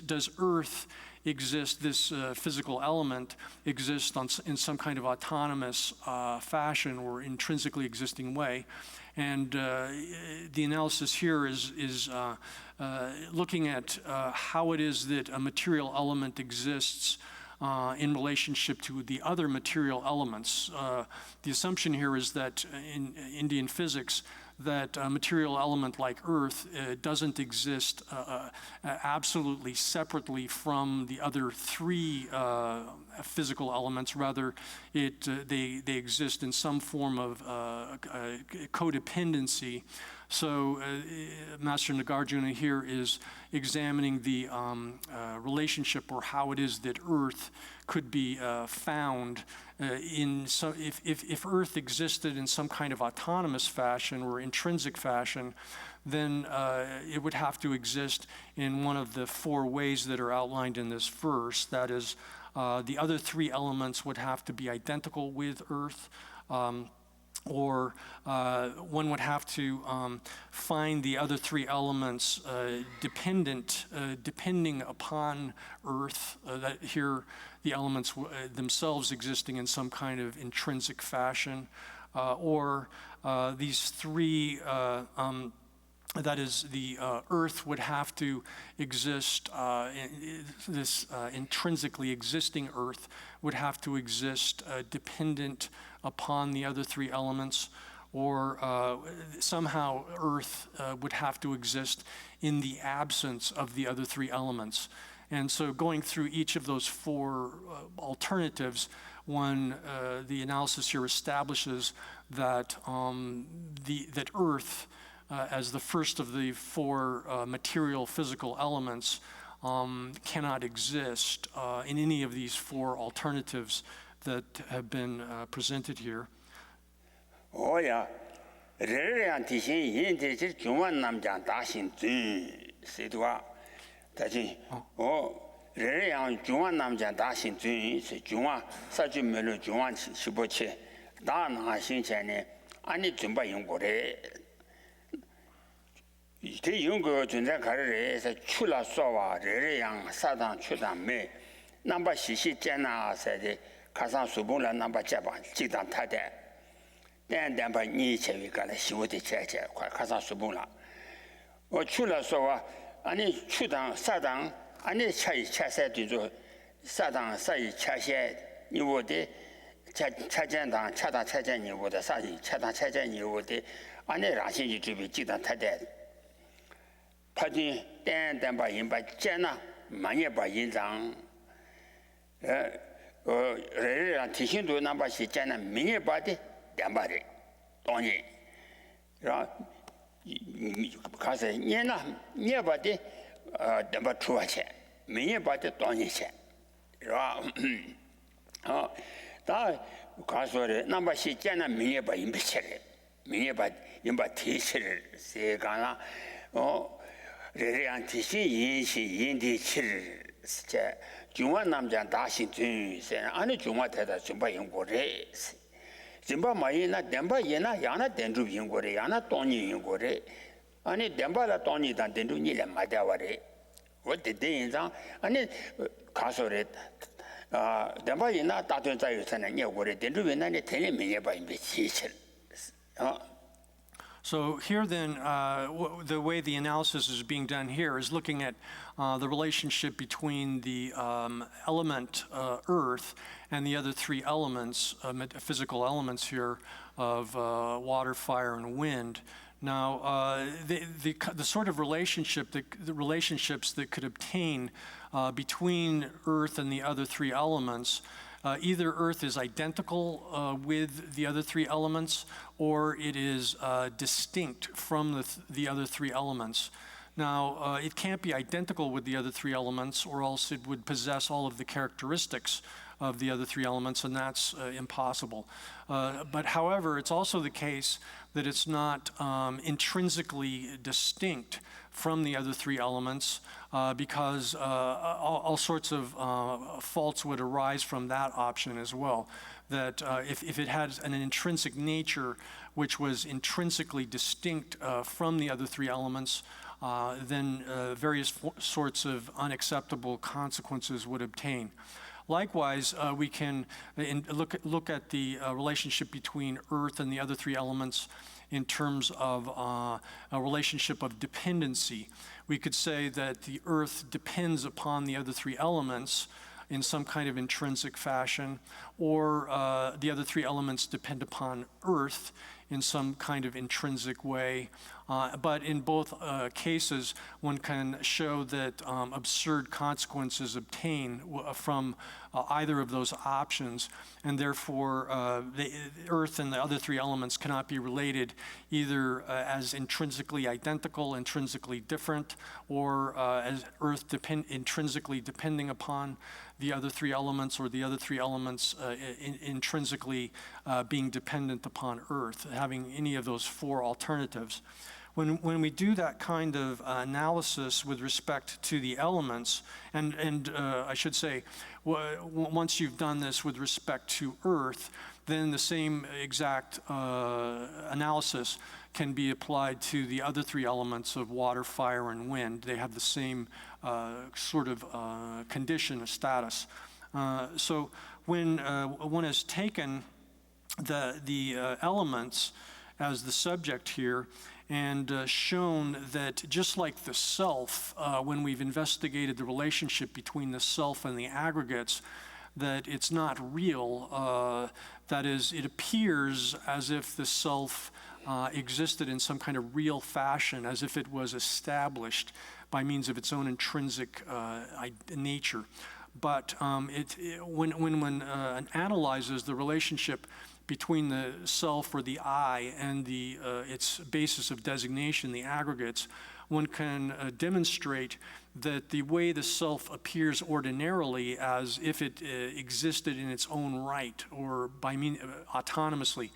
Does earth exist, this physical element exist in some kind of autonomous fashion or intrinsically existing way? And the analysis here is looking at how it is that a material element exists in relationship to the other material elements. The assumption here is that in Indian physics, that a material element like Earth doesn't exist absolutely separately from the other 3 physical elements. Rather, they exist in some form of codependency. So Master Nagarjuna here is examining the relationship, or how it is that Earth could be found if Earth existed in some kind of autonomous fashion or intrinsic fashion, then it would have to exist in one of the 4 ways that are outlined in this verse. That is, the other 3 elements would have to be identical with Earth, or one would have to find the other 3 elements depending upon Earth, that here the elements themselves existing in some kind of intrinsic fashion, or these 3 that is, the Earth would have to exist, this intrinsically existing Earth would have to exist dependent upon the other 3 elements, or somehow Earth would have to exist in the absence of the other 3 elements. And so going through each of those four alternatives, the analysis here establishes that that Earth, as the first of the four material physical elements, cannot exist in any of these four alternatives that have been presented here. Oh yeah, rereang tishin yin de zhi juwan namjang da xin zun se dua da jin rereang juwan namjang da xin zun se juwan sa ju me lu juwan shi bo che da na xin chen ne ani zun ba yong go de ite yong go zun zai ka re se chu la so wa rereang sa dang chu dang me namba xi xi jian na se de ka sang su bu la namba jia ba ji dang ta de 但把你前面干了修的切快看上书本了。我去了说啊，俺你去当撒当，俺你切塞对着撒当撒一切些，你我的切简当切当切简你我的撒一切当切简你我的，俺你让心就准备记当太太。他的但把人把简呐，慢也把人长，人让提醒多那把些简呐，明也把的。 两百的，当年，然后开始年呢，年把的两百出发钱，每年把的当年钱，是吧？啊，那刚说的，那么些钱呢，每年把人不起来，每年把人把提起来，谁讲了？哦，这样提醒人是人的起来，这中华南疆大兴村，现在俺的中华台的中华用过的。 진바 마이나 덴바 예나 야나 덴주 빙고레 야나 돈이 빙고레 아니 덴바라 돈이 단 덴주 니레 마다와레 어때데 인상 아니 가서레 아 덴바 예나 다된 자유선에 녀고레 덴주 베나니 텔레 미에 바인베 시칠 So here then, the way the analysis is being done here is looking at the relationship between the element Earth and the other three elements, physical elements here of water, fire, and wind. Now, the sort of relationship, the relationships that could obtain between Earth and the other three elements. Either Earth is identical with the other three elements, or it is distinct from the other three elements. Now, it can't be identical with the other three elements, or else it would possess all of the characteristics of the other three elements, and that's impossible. But however, it's also the case that it's not intrinsically distinct from the other three elements, because all sorts of faults would arise from that option as well. That if it has an intrinsic nature which was intrinsically distinct from the other three elements, then various sorts of unacceptable consequences would obtain. Likewise, we can look at the relationship between Earth and the other three elements in terms of a relationship of dependency. We could say that the Earth depends upon the other three elements in some kind of intrinsic fashion, or the other three elements depend upon Earth in some kind of intrinsic way. But in both cases, one can show that absurd consequences obtain from either of those options, and therefore the Earth and the other three elements cannot be related either as intrinsically identical, intrinsically different, or as Earth intrinsically depending upon the other three elements, or the other three elements intrinsically being dependent upon Earth, having any of those four alternatives. When we do that kind of analysis with respect to the elements, and I should say, once you've done this with respect to Earth, then the same exact analysis can be applied to the other three elements of water, fire, and wind. They have the same sort of condition, status. So when one has taken the elements as the subject here, and shown that just like the self, when we've investigated the relationship between the self and the aggregates, that it's not real. That is, it appears as if the self existed in some kind of real fashion, as if it was established. by means of its own intrinsic nature. But when one analyzes the relationship between the self or the I and its basis of designation, the aggregates, one can demonstrate that the way the self appears ordinarily as if it existed in its own right or autonomously,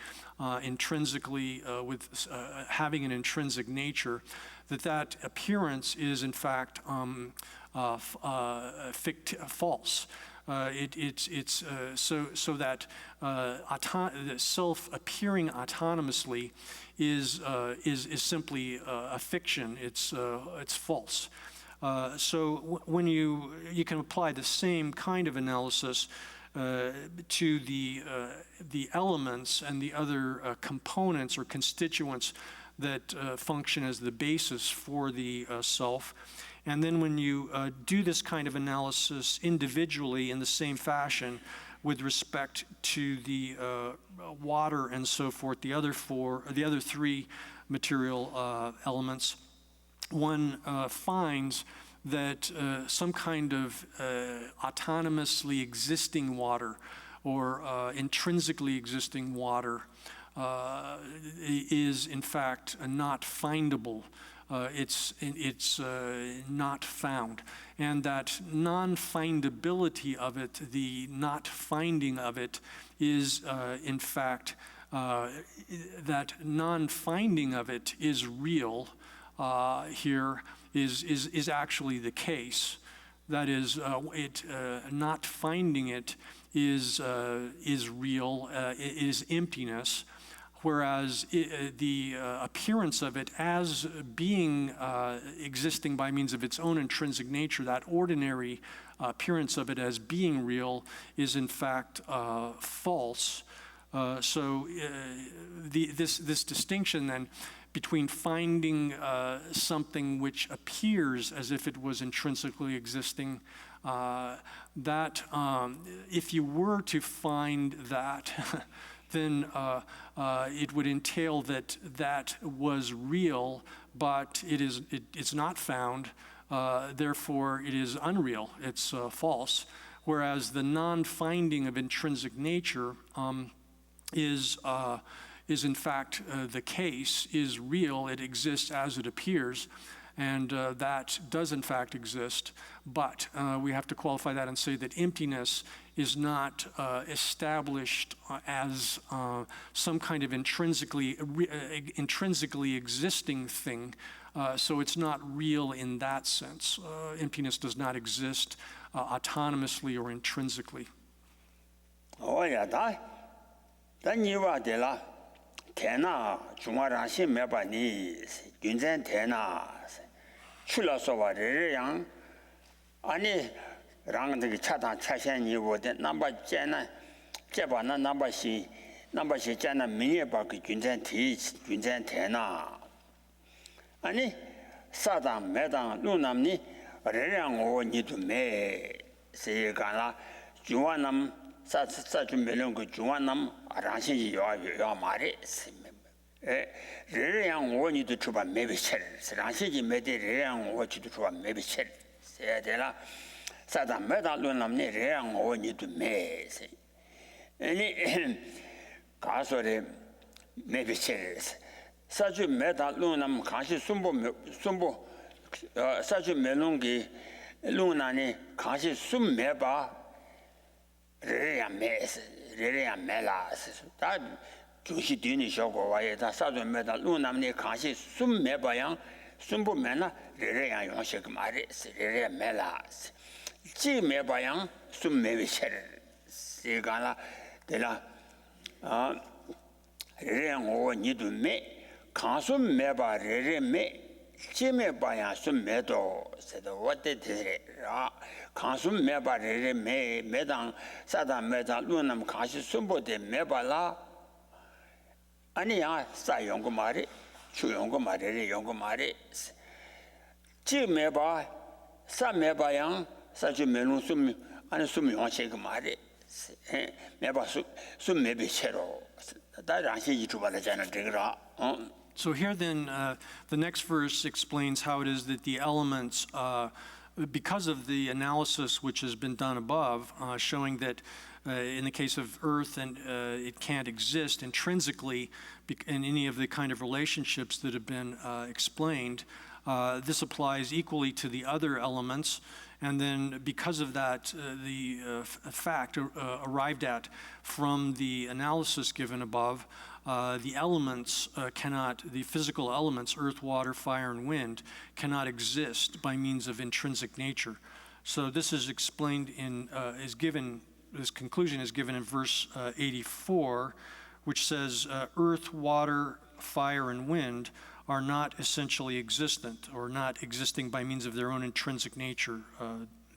intrinsically, with having an intrinsic nature, that appearance is in fact false. It's so that the self appearing autonomously is simply a fiction. It's false. So when you can apply the same kind of analysis to the elements and the other components or constituents that function as the basis for the self. And then when you do this kind of analysis individually in the same fashion with respect to the water and so forth, the other three material elements, one finds that some kind of autonomously existing water or intrinsically existing water is in fact not findable. It's not found, and that non-findability of it, the not finding of it, is in fact that non-finding of it is real. Here is actually the case. That is, not finding it is real. It is emptiness. Whereas the appearance of it as being existing by means of its own intrinsic nature, that ordinary appearance of it as being real, is in fact false. So this distinction then between finding something which appears as if it was intrinsically existing, that if you were to find that, then it would entail that was real, but it's not found. Therefore, it is unreal. It's false. Whereas the non-finding of intrinsic nature is in fact the case, is real. It exists as it appears, and that does in fact exist. But we have to qualify that and say that emptiness is not established as some kind of intrinsically existing thing. So it's not real in that sense. Emptiness does not exist autonomously or intrinsically. Oh yeah, that you are the la. Tena, Jumara Shimebani, Gunzen Tena, Chula Sova Yang, Ani Rang the Chatan Chashan, you would number Jana, Jabana number she Jana Minibak, Gunzen Teach, Gunzen Tena. Ani Sadam, Medan, Lunamni, Rang or need to me, say Gala, Juanam. Such a million good Juanam, Arashi, your Maris. Reang wanted to try maybe shell. Rashi made the Reang wanted to try maybe shell. Said Ella Sadam Medalunam, Reang wanted to mess. Any Casore maybe shells. Such a Medalunam, Kashi Sumbo, such a melungi, Lunani, Kashi Summeba. Rerea melas. That Jushi Dini Shoko, that Southern Metal Lunamni Kashi, Sum Mebayang, Sumbu Mena, Rerea Yonshik Maris, Rerea melas. G Mebayang, Sum Mevisher, Sigala de la Reang or Nidu Me, Kansum Meba, Rere Me, Jimmy Bayan Sum Meadow, said what did it? Kansum Meba Rere Me, Medan, Sada Meda Lunam Kashi Sumbo de Mebala Ania, Sayongomari, Chuyongomari, Yongomari, G Meba, Sa Mebayang, such a melon sum, and sum Yonshik Mari, Meba Sum Mebi Chero. That I see you to Valajana Digra. So here then, the next verse explains how it is that the elements, because of the analysis which has been done above, showing that in the case of earth, and it can't exist intrinsically in any of the kind of relationships that have been explained. This applies equally to the other elements. And then because of that, the fact arrived at from the analysis given above, the elements the physical elements, earth, water, fire, and wind, cannot exist by means of intrinsic nature. So this is explained this conclusion is given in verse 84, which says, earth, water, fire, and wind are not essentially existent, or not existing by means of their own intrinsic nature.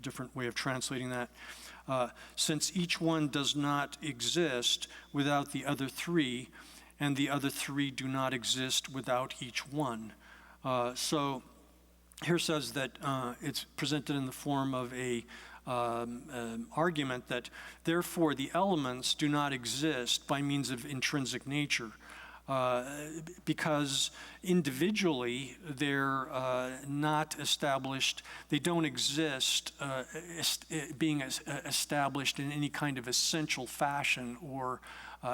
Different way of translating that. Since each one does not exist without the other three, and the other three do not exist without each one. So here says that it's presented in the form of a argument that therefore the elements do not exist by means of intrinsic nature. Because individually they're not established, they don't exist being established in any kind of essential fashion, or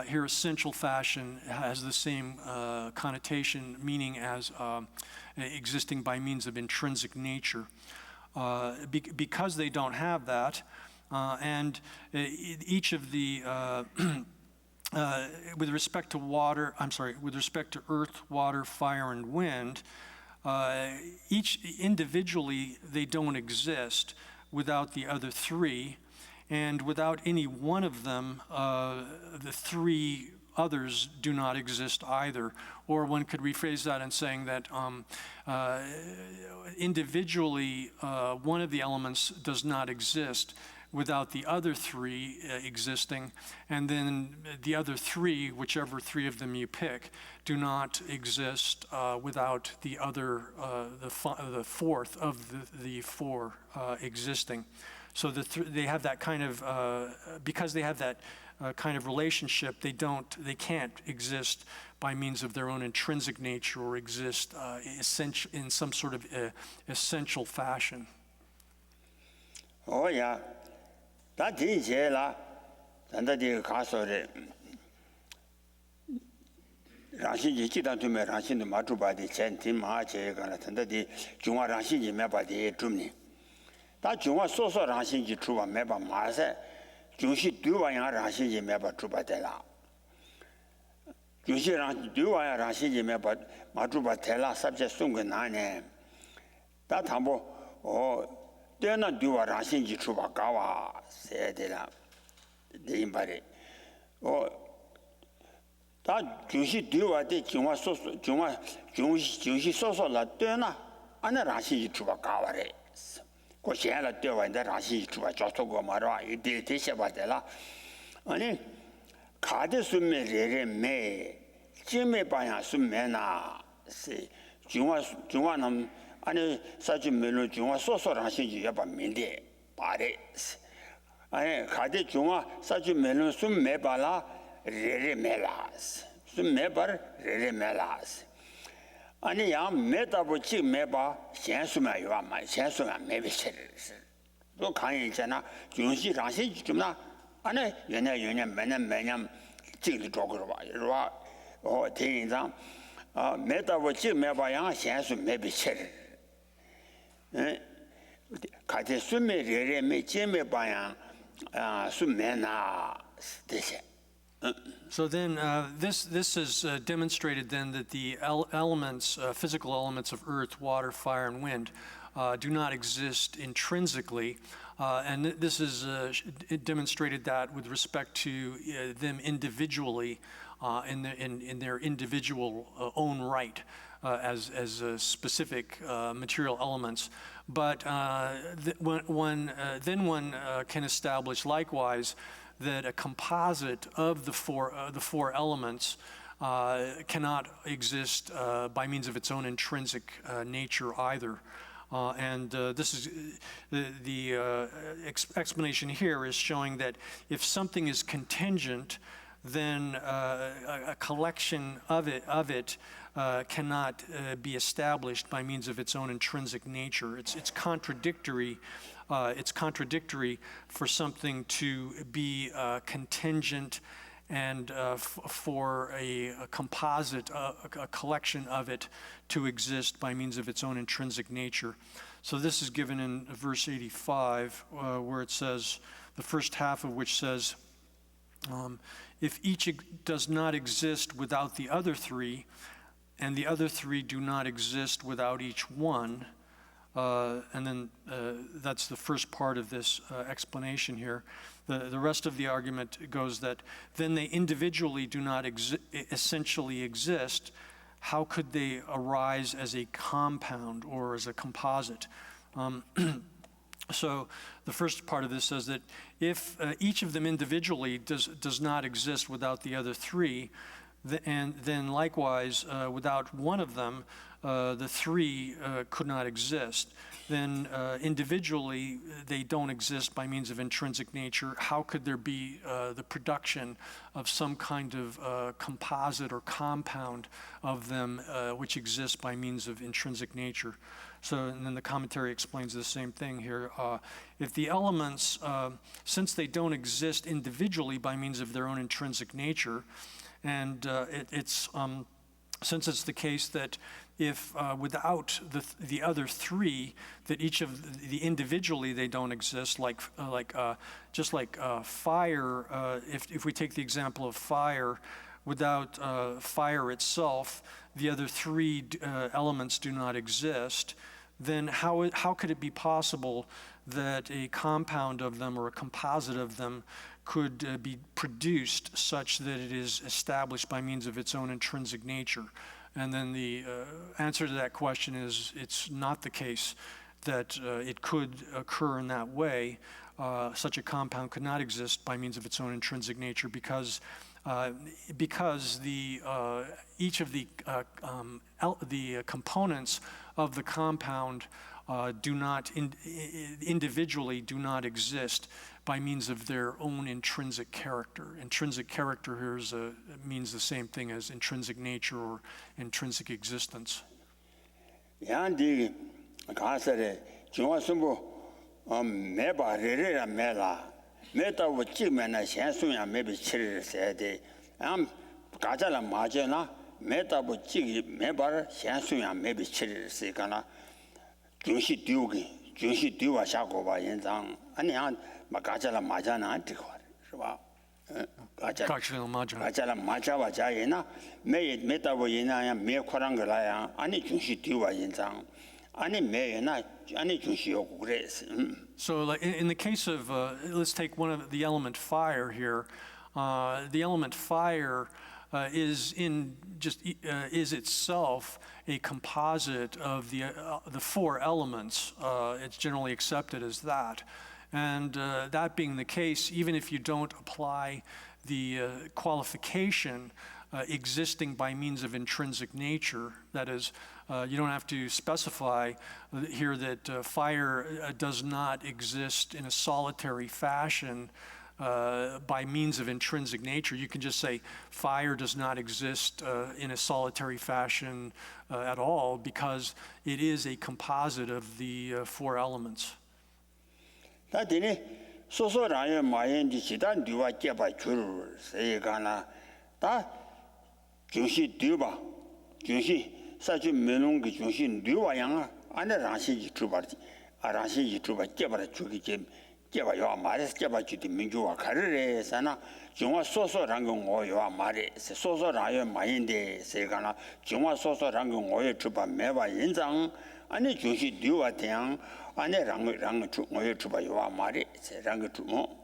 here essential fashion has the same connotation, meaning as existing by means of intrinsic nature. Because they don't have that, and each of the with respect to earth, water, fire, and wind, each individually they don't exist without the other three, and without any one of them, the three others do not exist either. Or one could rephrase that in saying that individually one of the elements does not exist without the other three existing, and then the other three, whichever three of them you pick, do not exist without the other, the fourth of the four existing. So they have that kind of, because they have that kind of relationship, they can't exist by means of their own intrinsic nature, or exist in some sort of essential fashion. Oh yeah. 다 뒤제라 단다디 가서래 라신지 지단투메 라신도 마주바디 젠티 마제가라 단다디 중화 라신지 메바디 줌니 다 중화 소소 라신지 주바 메바 마세 중시 두와야 라신지 메바 주바데라 중시랑 두와야 라신지 메바 마주바데라 삽제 송게 나네 다 담보 때나 두와 라신지 주바 가와 세데라 데임바레 다 중시 두와데 중화 소소 중시 소소라 때나 안에 라신지 주바 가와레 고시야라 때와인데 라신지 주바 저소고 말아 이데 대셔바데라 아니 가데 숨메레레 메 찜메 바야 숨메나 세 중화남 아니 사주 메로 중화 소소랑 신지 여바 민데 바레 아니 가데 중화 사주 메로 숨 메발라 레레멜라스 숨 메발 레레멜라스 아니 야 메다보 치 메바 현수마 요마 현수마 메비세르스 또 강의 있잖아 중시 라신지 좀나 아니 연애 매년 찍을 쪽으로 봐 이리와 대인장 메다보 치 메바야 현수 메비세르 가데 숨메레레메 제메바야 숨메나 되세. So then this is demonstrated then that the elements, physical elements of earth, water, fire, and wind do not exist intrinsically. And this is demonstrated that with respect to them individually, in their individual own right. As specific material elements, but one can establish likewise that a composite of the four elements cannot exist by means of its own intrinsic nature either. And this is the explanation here is showing that if something is contingent, then a collection of it cannot be established by means of its own intrinsic nature. It's contradictory. It's contradictory for something to be contingent and for a composite, a collection of it to exist by means of its own intrinsic nature. So this is given in verse 85, where it says, the first half of which says, if each does not exist without the other three, and the other three do not exist without each one, and then that's the first part of this explanation here. The rest of the argument goes that then they individually do not essentially exist. How could they arise as a compound or as a composite? So the first part of this says that if each of them individually does not exist without the other three, and then likewise without one of them, the three could not exist, then individually they don't exist by means of intrinsic nature. How could there be the production of some kind of composite or compound of them which exists by means of intrinsic nature? So, and then the commentary explains the same thing here. If the elements, since they don't exist individually by means of their own intrinsic nature, and since it's the case that if without the other three, that each of the individually they don't exist, just like fire. If we take the example of fire, without fire itself, the other three elements do not exist. Then how could it be possible that a compound of them or a composite of them could be produced such that it is established by means of its own intrinsic nature? And then the answer to that question is it's not the case that it could occur in that way. Such a compound could not exist by means of its own intrinsic nature because each of the components of the compound individually do not exist by means of their own intrinsic character. Intrinsic character here means the same thing as intrinsic nature or intrinsic existence. Yandi kasare jwa sumbo me ba re me la me ta wo chi me na xian sun ya me bi chi se de am ga ja la ma je na me ta bo chi me ba xian sun ya me bi chi se ka na jun xi diu wa xia go ba yan zang ani ya ma ga ja la ma ja na de ko是吧 ga ja la ma ja wa ja ye na me ta bo yin na ya me ko rang ge la ya ani jun xi diu wa yan zang ani me ye na ani jun xi yo gu re. So like in the case of, let's take one of the element fire here. The element fire is itself a composite of the four elements. It's generally accepted as that. And that being the case, even if you don't apply the qualification existing by means of intrinsic nature, that is, you don't have to specify here that fire does not exist in a solitary fashion by means of intrinsic nature. You can just say fire does not exist in a solitary fashion at all because it is a composite of the four elements. 사주 면용기 중심 류와양 안에 라시 주바 아라시 주바 깨바라 주기 깨바요 말에서 깨바 주디 민주와 가르레사나 중화 소소란 거 오요와 말에 소소라요 마인데 세가나 중화 소소란 거 오요 주바 매바 인장 안에 중심 류와 대양 안에 랑 오요 주바요와 말에 랑 주모.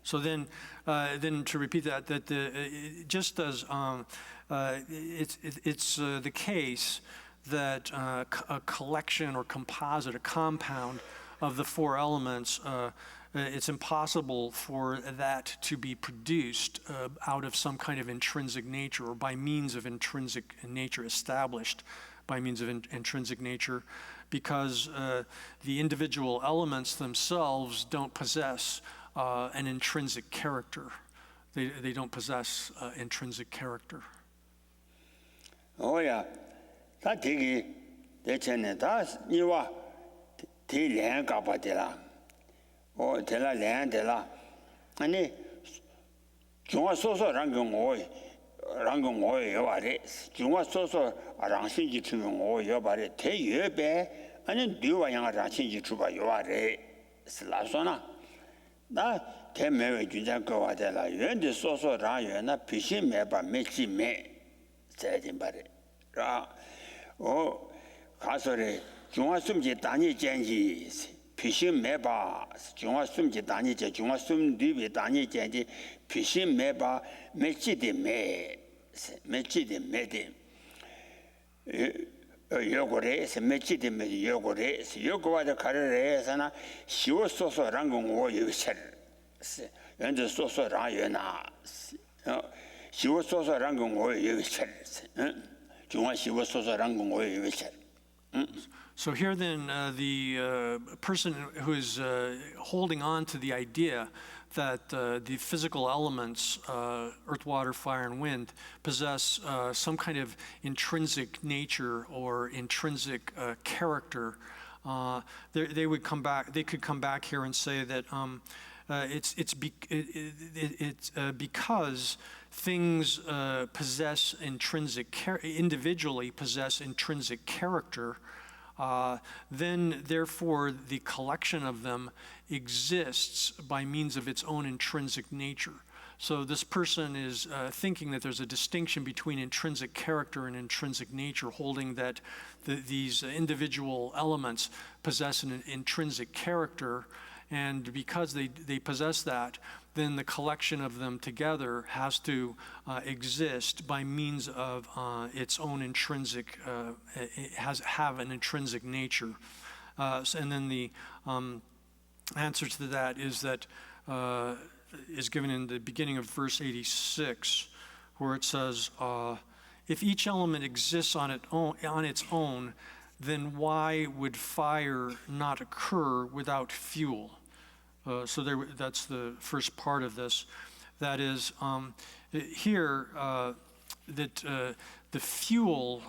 So then to repeat that just as it's the case that a collection or composite, a compound of the four elements, it's impossible for that to be produced out of some kind of intrinsic nature or by means of intrinsic nature, established by means of intrinsic nature, because the individual elements themselves don't possess an intrinsic character. They don't possess intrinsic character. 오야 다 되게 대체네 다 이와 대련 가봐들라 대라 련들라 아니 중화 소소랑 랑공 오이 여바리 중화 소소 랑신지 주면 오 여바리 대여배 아니 뉴와 양아 랑신지 주바 여바리 슬라소나 나 대매외 주장 거와들라 연데 소소 랑연나 비신 매바 매지매 세진 바리 가설에 중화숨지 단위 젠지 피신 매바 중화숨지 단위 제 중화숨 뒤비 단위 젠지 피신 매바 매지데 매지데 매데 요거레스 매지데 매 요거레스 요거와도 가르레서나 시오소소란 공오 요셔 연저 소소라 연나 시오소소란 공오 요셔 So here then, the person who is holding on to the idea that the physical elements, earth, water, fire, and wind, possess some kind of intrinsic nature or intrinsic character, they would come back. They could come back here and say that it's because things possess individually possess intrinsic character, then therefore the collection of them exists by means of its own intrinsic nature. So this person is thinking that there's a distinction between intrinsic character and intrinsic nature, holding that these individual elements possess an intrinsic character, and because they possess that, then the collection of them together has to exist by means of its own intrinsic, have an intrinsic nature. And then the answer to that is given in the beginning of verse 86, where it says, if each element exists on its own, then why would fire not occur without fuel? So that's the first part of this. That is, here that the fuel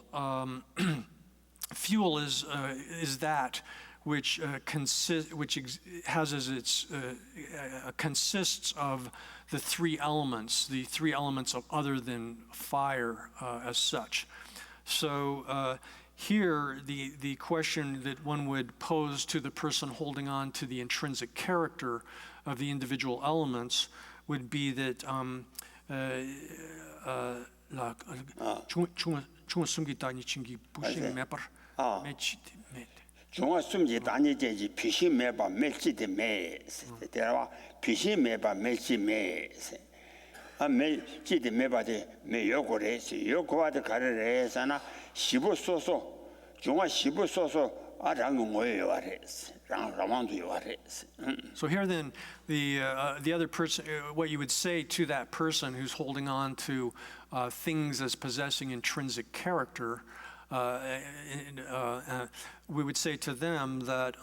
fuel is that which has as its consists of the three elements of other than fire as such. So. Here, the question that one would pose to the person holding on to the intrinsic character of the individual elements would be that So here then, the other person, what you would say to that person who's holding on to things as possessing intrinsic character, we would say to them that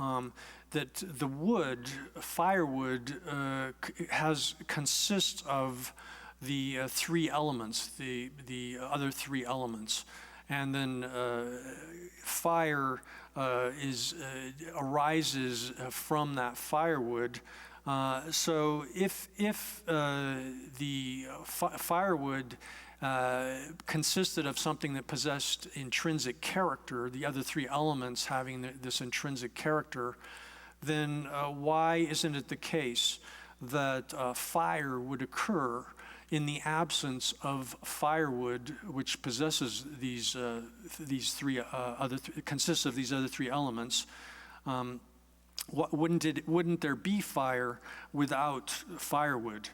that the firewood, consists of the three elements, the other three elements, and then fire arises from that firewood. So if the firewood consisted of something that possessed intrinsic character, the other three elements having this intrinsic character, then why isn't it the case that fire would occur in the absence of firewood, which possesses these three consists of these other three elements? Wouldn't there be fire without firewood?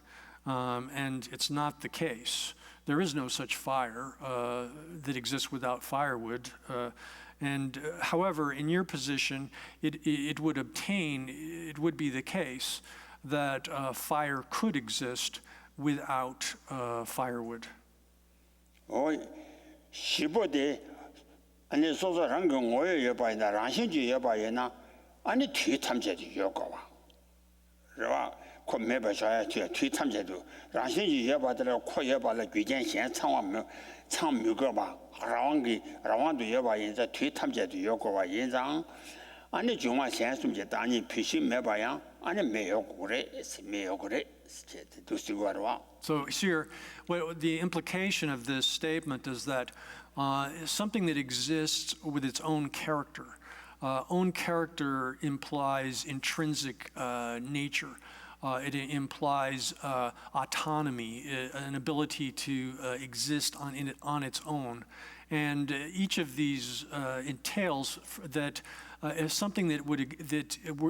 And it's not the case. There is no such fire that exists without firewood. However, in your position, it would be the case that fire could exist without firewood. 시보데 아니 소소한 거 뭐예요? 여봐야 랑신주 여봐야나 아니 뒤 탐제지 요거와. 그러와 코 매바 줘야 뒤 탐제도 라신이 여바들 코 여바를 귀전 현 창묘거 봐 라왕도 여바 인자 뒤 탐제도 요거와 인장 아니 중앙 현숨제 단위 표시 매바야 아니 매요 그래 두시거와. So here, the implication of this statement is that something that exists with its own character. Own character implies intrinsic nature. It implies autonomy, an ability to exist on its own. And each of these entails that if something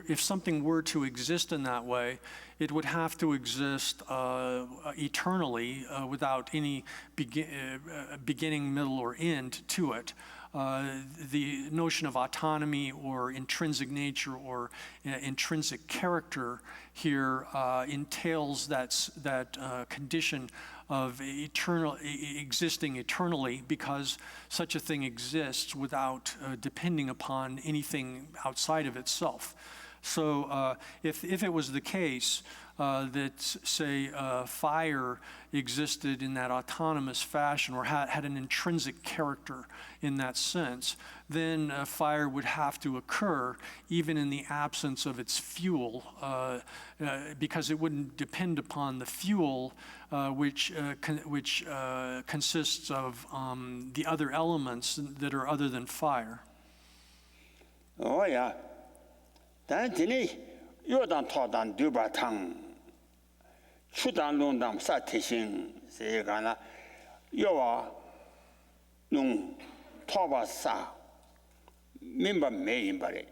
if something were to exist in that way, it would have to exist eternally without any beginning, middle, or end to it. The notion of autonomy or intrinsic nature or intrinsic character here entails that condition of existing eternally, because such a thing exists without depending upon anything outside of itself. So if it was the case that, say, fire existed in that autonomous fashion or had an intrinsic character in that sense, then fire would have to occur even in the absence of its fuel, because it wouldn't depend upon the fuel which consists of the other elements that are other than fire. Oh yeah. 단 진이 요단 토단 두바탕 추단 롱담 사태신 세가나 요와 농 토바사 민바 메인바레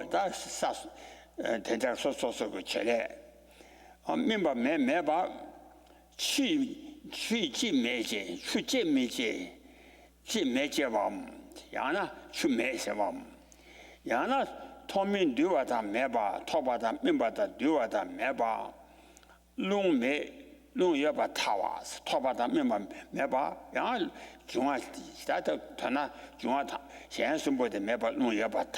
다 사스 대장 소소소 그 체레 민바 메바 취지 매제 취제 매제 지 매제밤 야나 취 매세밤 야나 토민 듀와다 메바 토바다 민바다 듀와다 메바 롱여바 타와 토바다 민바 메바 야 중앙 스타트 타나 중앙 현순보데 메바 롱여바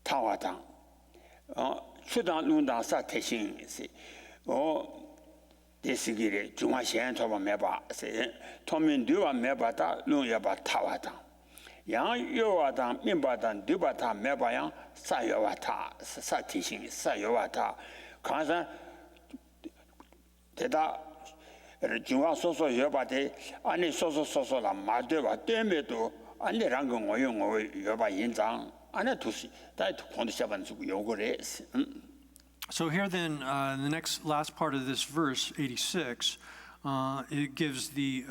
타와다 추당 롱당 사태신시 데시기레 중앙 현 토바 메바 토민 듀와 메바다 롱여바 타와다 양 요와다 민바다 듀바타 메바양 사요와타 사티신 사요와타 가서 대다 중앙 소소 여바데 아니 소소소소라 마데바 때메도 아니랑 거 오용 여바 인장 안에 두시 다 콘디셔반 주고 요거래. So here then, the last part of this verse, 86, it gives the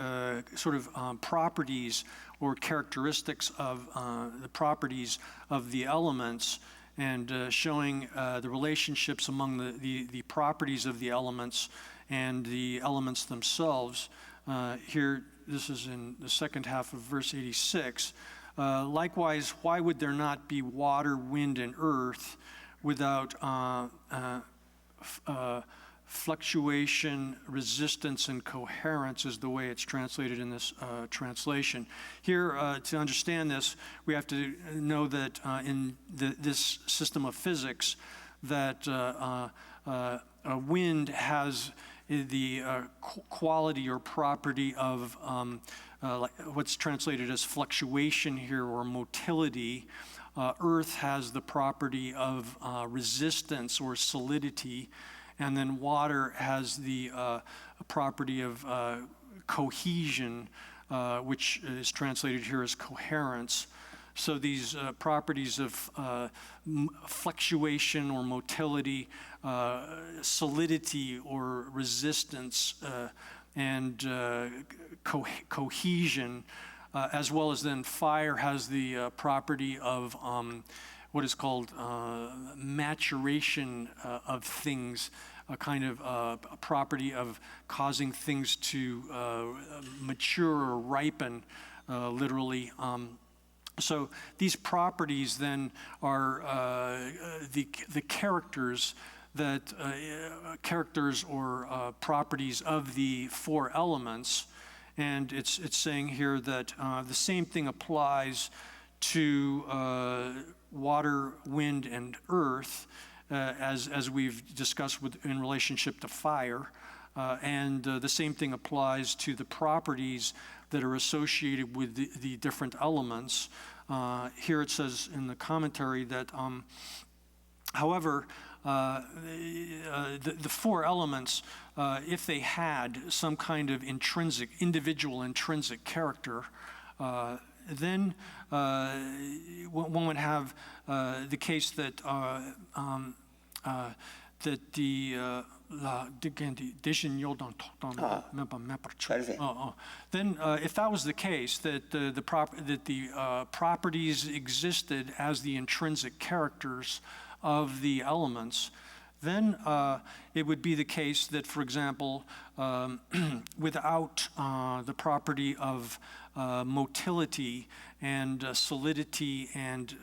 sort of properties or characteristics of the properties of the elements, and showing the relationships among the properties of the elements and the elements themselves. Here, this is in the second half of verse 86. Likewise, why would there not be water, wind, and earth without fluctuation, resistance, and coherence is the way it's translated in this translation. Here, to understand this, we have to know that in this system of physics, that a wind has the quality or property of like what's translated as fluctuation here, or motility. Earth has the property of resistance or solidity. And then water has the property of cohesion, which is translated here as coherence. So these properties of fluctuation or motility, solidity or resistance, and cohesion, as well as then fire has the property of what is called maturation of things, a kind of a property of causing things to mature or ripen, literally. So these properties then are the characters that characters or properties of the four elements, and it's saying here that the same thing applies to water, wind, and earth, as we've discussed in relationship to fire. And the same thing applies to the properties that are associated with the different elements. Here it says in the commentary that, however, the four elements, if they had some kind of individual intrinsic character, then one would have the case that that the then if that was the case, that the properties existed as the intrinsic characters of the elements, then it would be the case that, for example, without the property of motility and solidity and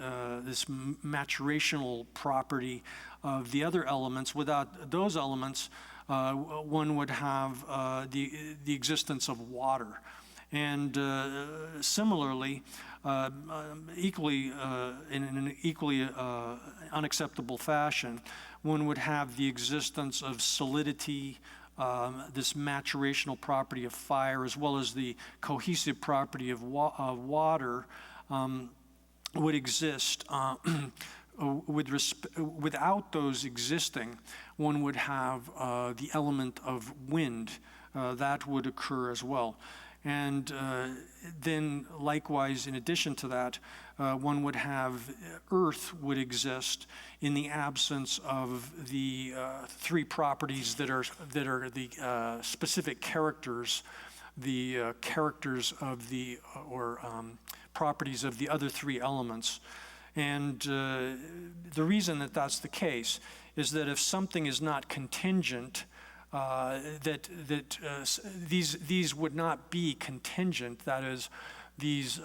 this maturational property of the other elements, without those elements, one would have the existence of water. And similarly, equally in an equally unacceptable fashion, one would have the existence of solidity, this maturational property of fire, as well as the cohesive property of water, would exist. Without those existing, one would have the element of wind. That would occur as well. And then likewise, in addition to that, one would have earth would exist in the absence of the three properties that are the specific characters, the characters of the properties of the other three elements. And the reason that that's the case is that if something is not contingent, these would not be contingent. That is, these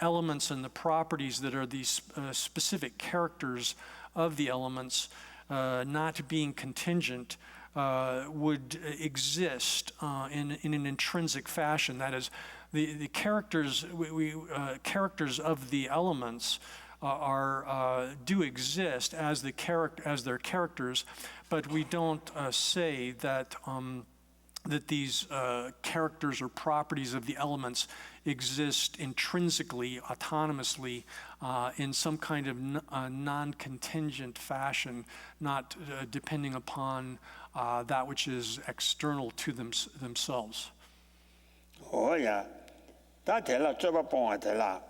elements and the properties that are these specific characters of the elements not being contingent would exist in an intrinsic fashion. That is, the characters characters of the elements do exist as their characters, but we don't say that that these characters or properties of the elements exist intrinsically, autonomously, in some kind of non-contingent fashion, not depending upon that which is external to themselves. Oh yeah, that is the job point la.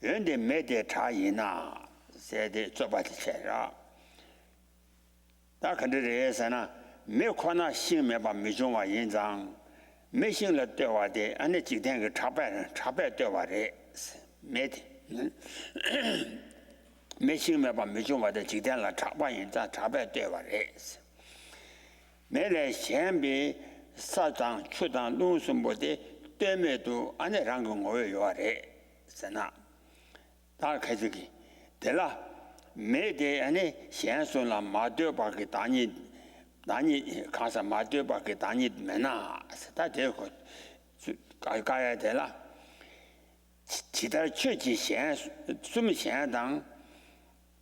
When they made the China, said the job at the chair. That can do this and me corner sing me about Mijoma in Zang. Missing the door day and the chicken chapel door made missing me about Mijoma the chicken la chapa in that chapel door is. Mele Shambi, Satan, Chudan, Lunsumbo, Demedu, and the Rangung oil you are Sana. Kazuki. Della made any Shanson la Madu Bakitani Casa Madu Bakitani Mena. That is good. Gaya della Chita Churchy Shan, Sum Shandang,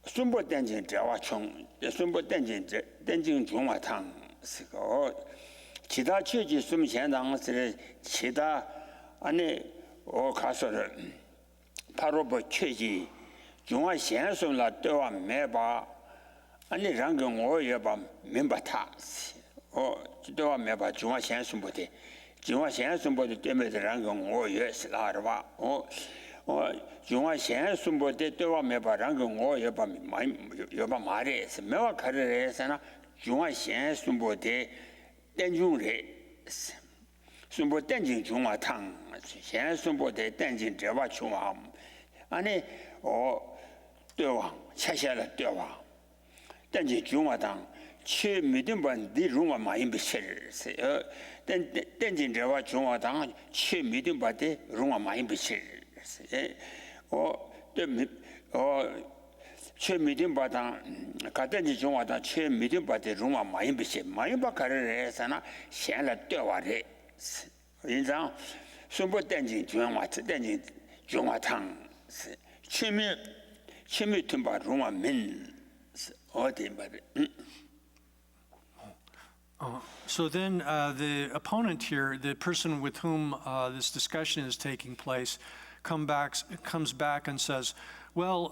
Sumbo Denjin Jawachong, the Sumbo Denjin Juma Tang. Chita Churchy Sum Shandang, Chita Ane or Castle. Parobo Cheji, Juma Shanson la Doa Meba, and the Rangang Oyoba Membatas, or Doa Meba, Juma Shanson Bote, Juma Shanson Bote, Demet Rangang Oyos Larva, or Juma Shanson Bote, Doa Meba Rangang Oyoba Mares, Meva Carres, and Juma Shanson Bote, Denjure, Sumbo Denjin Juma Tang, Shanson Bote, Denjin Java Chuma. 아니 되와 차샤라 되와 단지 중화당 최 믿음 반디 rumwa 많이 비실세 단지 저와 중화당 최 믿음 반디 rumwa 많이 비실세 최 믿음 바당 가든지 중화당 최 믿음 반디 rumwa 많이 비실 많이 바카를 해서나 현라 되와래 인상 순보 단지 중화 단지 중화당 취미 tumba rungwa min So then the opponent here, the person with whom this discussion is taking place, comes back and says, well,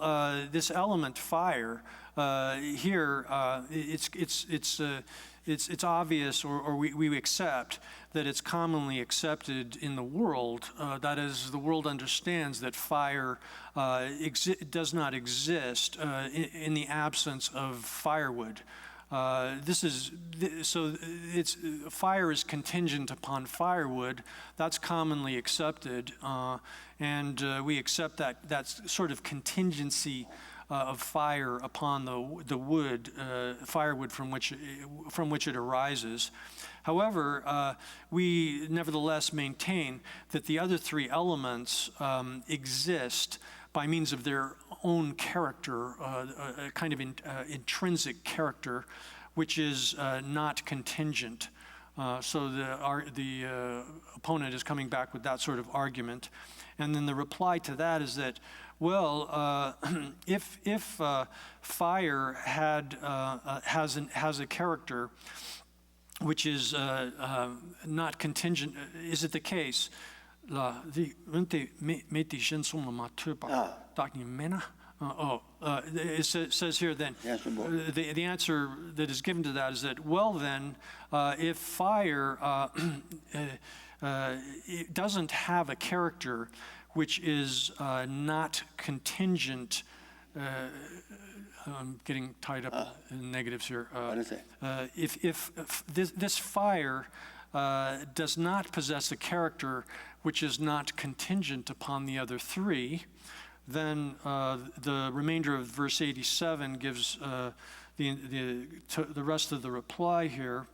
this element fire here, it's obvious, or we accept that it's commonly accepted in the world. That is, the world understands that fire does not exist in the absence of firewood. Fire is contingent upon firewood. That's commonly accepted, and we accept that sort of contingency of fire upon the wood, firewood from which it arises. However, we nevertheless maintain that the other three elements exist by means of their own character, a kind of intrinsic character, which is not contingent. So the opponent is coming back with that sort of argument. And then the reply to that is that, well, if fire has a character which is not contingent, is it the case? It says here then, the answer that is given to that is that, well then, if fire it doesn't have a character which is not contingent, I'm getting tied up in negatives here. If this fire does not possess a character which is not contingent upon the other three, then the remainder of verse 87 gives the rest of the reply here,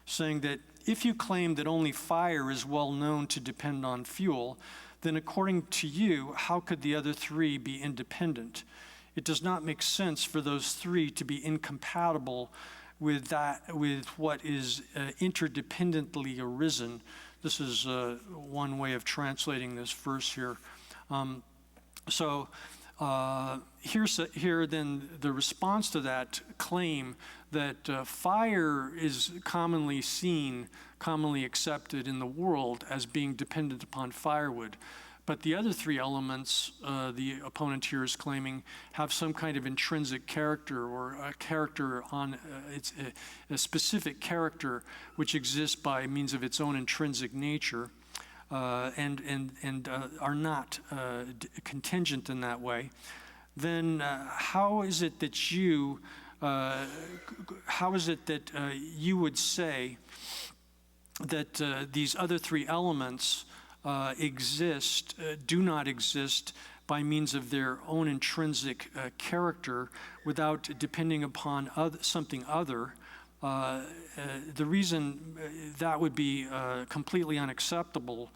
saying that if you claim that only fire is well known to depend on fuel, then according to you, how could the other three be independent? It does not make sense for those three to be incompatible with what is interdependently arisen. This is one way of translating this verse here. Here then the response to that claim that fire is commonly seen, commonly accepted in the world as being dependent upon firewood. But the other three elements, the opponent here is claiming, have some kind of intrinsic character, or a character on a specific character which exists by means of its own intrinsic nature, and are not contingent in that way. Then how is it that you would say that these other three elements do not exist by means of their own intrinsic character without depending upon something other? The reason that would be completely unacceptable,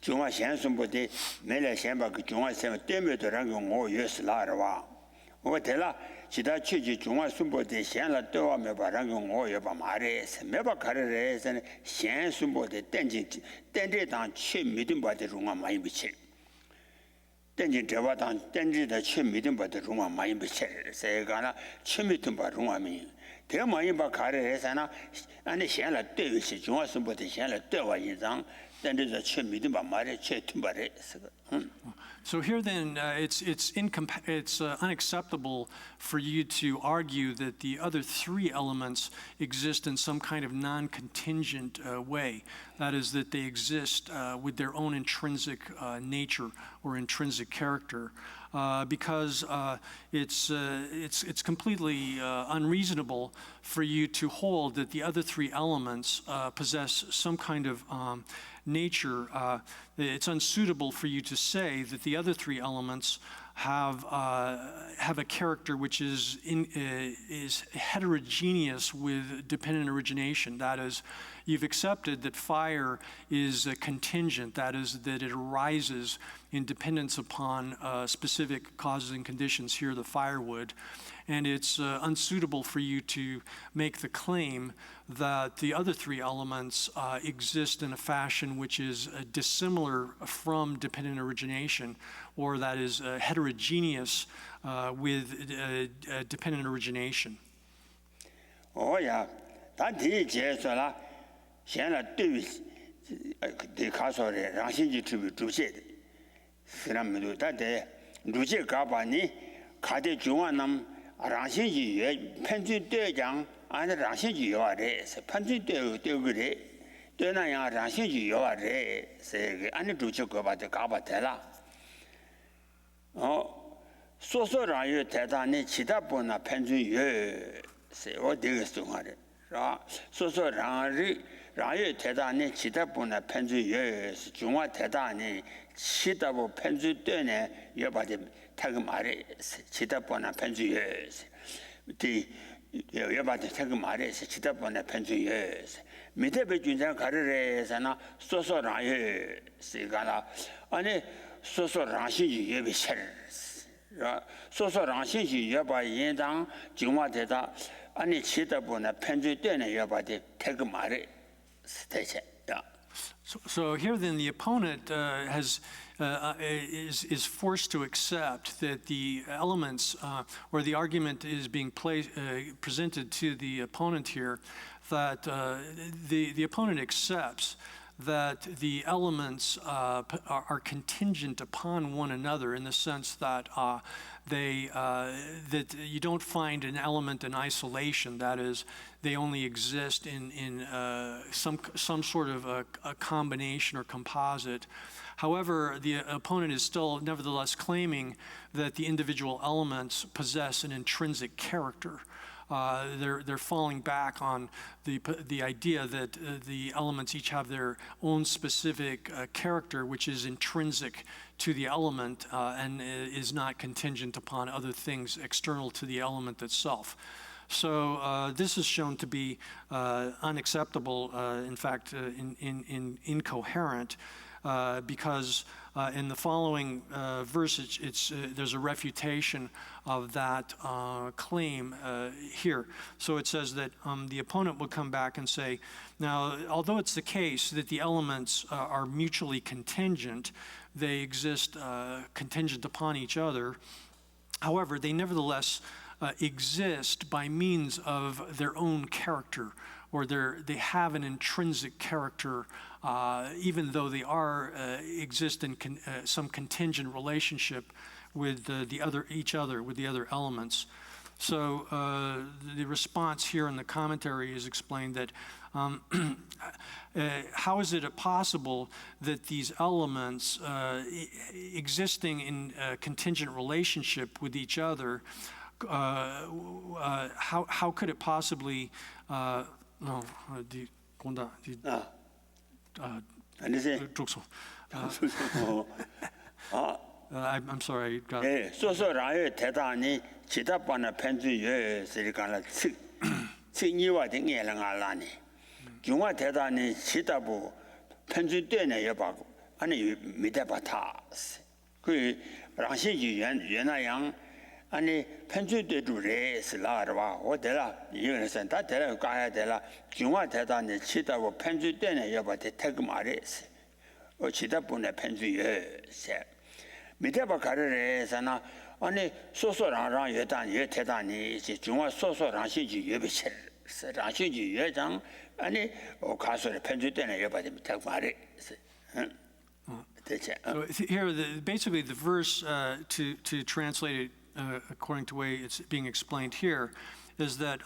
중화 현선보대 매래 셴바 그 중화 셴 때문에도라는 거 요스라와 뭐 대라 지다 취지 중화 선보대 셴라 떠와며 바라는 거 요바 말에 매바 가르래서 셴 선보대 땡진 땡제당 취 믿음 받을 중화 많이 비치 땡진 대화당 땡지다 취 믿음 받을 중화 많이 비치 세가나 취 믿음 받을 중화미 대만이 바 가르래서나 아니 셴라 떠위시 중화 선보대 셴라 떠와 인상 So here then, it's unacceptable for you to argue that the other three elements exist in some kind of non-contingent way. That is, that they exist with their own intrinsic nature or intrinsic character. Because it's completely unreasonable for you to hold that the other three elements possess some kind of nature. It's unsuitable for you to say that the other three elements have a character which is heterogeneous with dependent origination. That is, you've accepted that fire is contingent. That is, that it arises in dependence upon specific causes and conditions. Here, the firewood. And it's unsuitable for you to make the claim that the other three elements exist in a fashion which is dissimilar from dependent origination, or that is heterogeneous with dependent origination. Oh yeah, that is la. 现在对于对卡说的，让心去主写的，是那么多，但得主写搞把你卡的中啊那么让心去也判断对讲，按照让心去要的，是判断对个的，对那样让心去要的，是个按照主写搞把的搞把得了。哦，所让有太大呢，其他不能判断有，是我这个说话的，是吧？所让有太大呢，其他不能判断有，是中华太大呢，其他不判断对呢，要把它太个马的，是其他不能判断有，是对，要把它太个马的，是其他不能判断有，是没得被军长看着嘞，是那所让有，是干了，啊呢，所让信息也被吃，是吧？所让信息要把现场中华太大，啊呢，其他不能判断对呢，要把它太个马的。So here then the opponent is forced to accept that the elements or the argument is being presented to the opponent here, that the opponent accepts that the elements are contingent upon one another in the sense that that you don't find an element in isolation. That is, they only exist in some sort of a combination or composite. However, the opponent is still nevertheless claiming that the individual elements possess an intrinsic character. They're falling back on the idea that the elements each have their own specific character, which is intrinsic to the element and is not contingent upon other things external to the element itself. So this is shown to be unacceptable, in fact, incoherent, because in the following verse, there's a refutation of that claim here. So it says that the opponent will come back and say, now, although it's the case that the elements are mutually contingent, they exist contingent upon each other, however, they nevertheless exist by means of their own character, or they have an intrinsic character, even though they exist in some contingent relationship with each other, with the other elements. So the response here in the commentary is explained that how is it possible that these elements existing in a contingent relationship with each other, how could it possibly I'm sorry. 아니 편주대도 레스라와 어디라 이거는 다 데려 가야 되라 중화 대단히 치다고 편주대네 여바테 태그 말이스 어 치다분에 편주에 세 밑에봐 가르래서나 아니 소소랑랑 여단 여 대단히 이제 중화 소소랑 시지 여비실 라시지 여장 아니 어 가서를 편주대네 여바테 태그 말이스 So here, basically, the verse to translate it according to the way it's being explained here, is that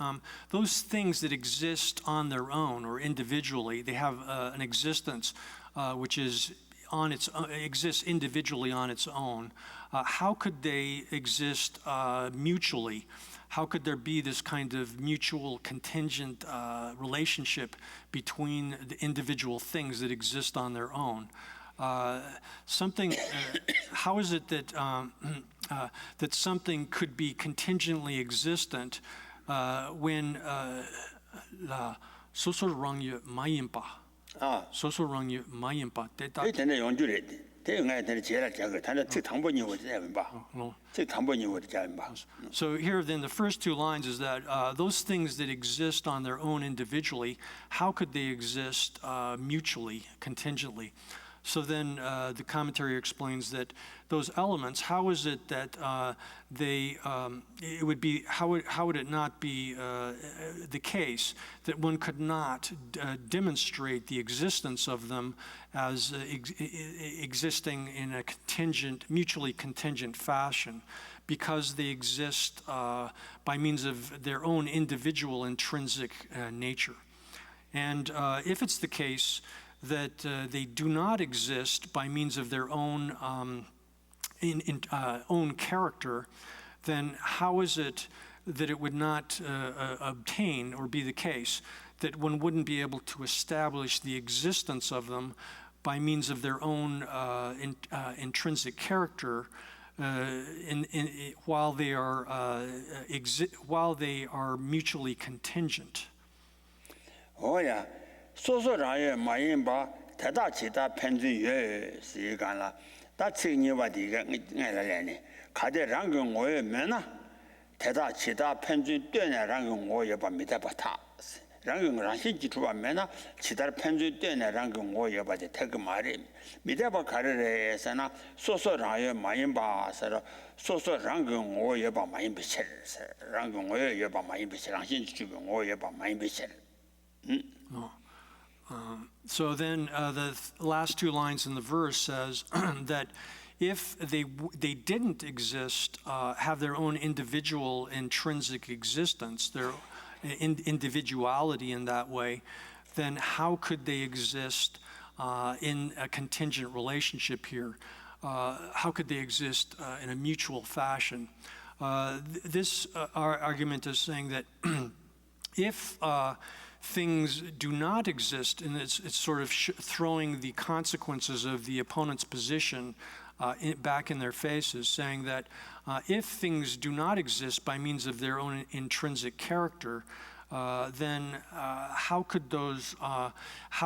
those things that exist on their own or individually, they have an existence which is exists individually on its own. How could they exist mutually? How could there be this kind of mutual contingent relationship between the individual things that exist on their own? How is it that that something could be contingently existent when la 소소랑유 마임바 소소랑유 마임바 때다 되는 용주래 대응해야 되는 제라 작을 단에 즉 당번이 오지 봐. 즉 당번이 오지 봐. So here then the first two lines is that those things that exist on their own individually, how could they exist mutually, contingently? So then the commentary explains that those elements, how is it that it would be, how would it not be the case that one could not demonstrate the existence of them as existing in a mutually contingent fashion, because they exist by means of their own individual intrinsic nature. And if it's the case that they do not exist by means of their own own character, then how is it that it would not obtain or be the case that one wouldn't be able to establish the existence of them by means of their own intrinsic character while they are mutually contingent? Oh yeah. 소소라의 마인바 대다치다 편주의 시간라 다치니와디가 내라래네 가데랑은 오에 메나 대다치다 편주 되네랑은 오에 밤이다 바타 랑은 라시 지투바 메나 치다 편주 되네랑은 오에 바데 태그 말이 미데바 가르레에서나 소소라의 마인바서로 소소랑은 오에 밤 마인비체 랑은 오에 밤 마인비체 랑신 지투바 오에 밤 마인비체 So then the last two lines in the verse says that if they didn't exist, have their own individual intrinsic existence, their individuality in that way, then how could they exist in a contingent relationship here? How could they exist in a mutual fashion? This argument is saying that if things do not exist, and it's sort of throwing the consequences of the opponent's position back in their faces, saying that if things do not exist by means of their own intrinsic character, then how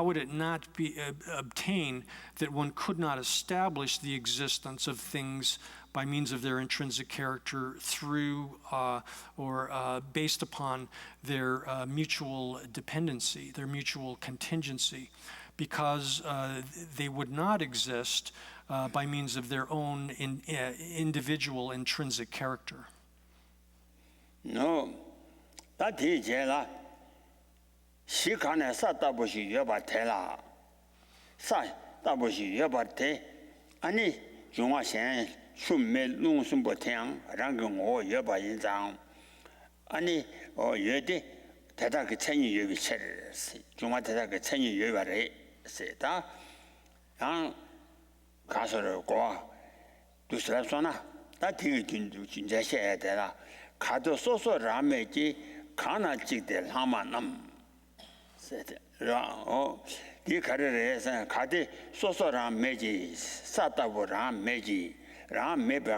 would it not be obtained that one could not establish the existence of things by means of their intrinsic character through or based upon their mutual dependency, their mutual contingency, because they would not exist by means of their own individual intrinsic character. No, that is la. She can't sa tabushi yabatela. Sa tabushi yabate. Ani Juma Shen. Shumme lung sumbo tiang, rangang o yeba yin zang. Ani o yede, tata ke chen yu yubi cher si. Juma tata ke chen yu yubi re si. Ta, yang kaso re kwa, du sila sona, ta tiki junja xe de la, kato so so rame ki, kana jik de lama nam. Si de, o, di kare re san, kate so so rame ji, satabu rame ji, ram maybe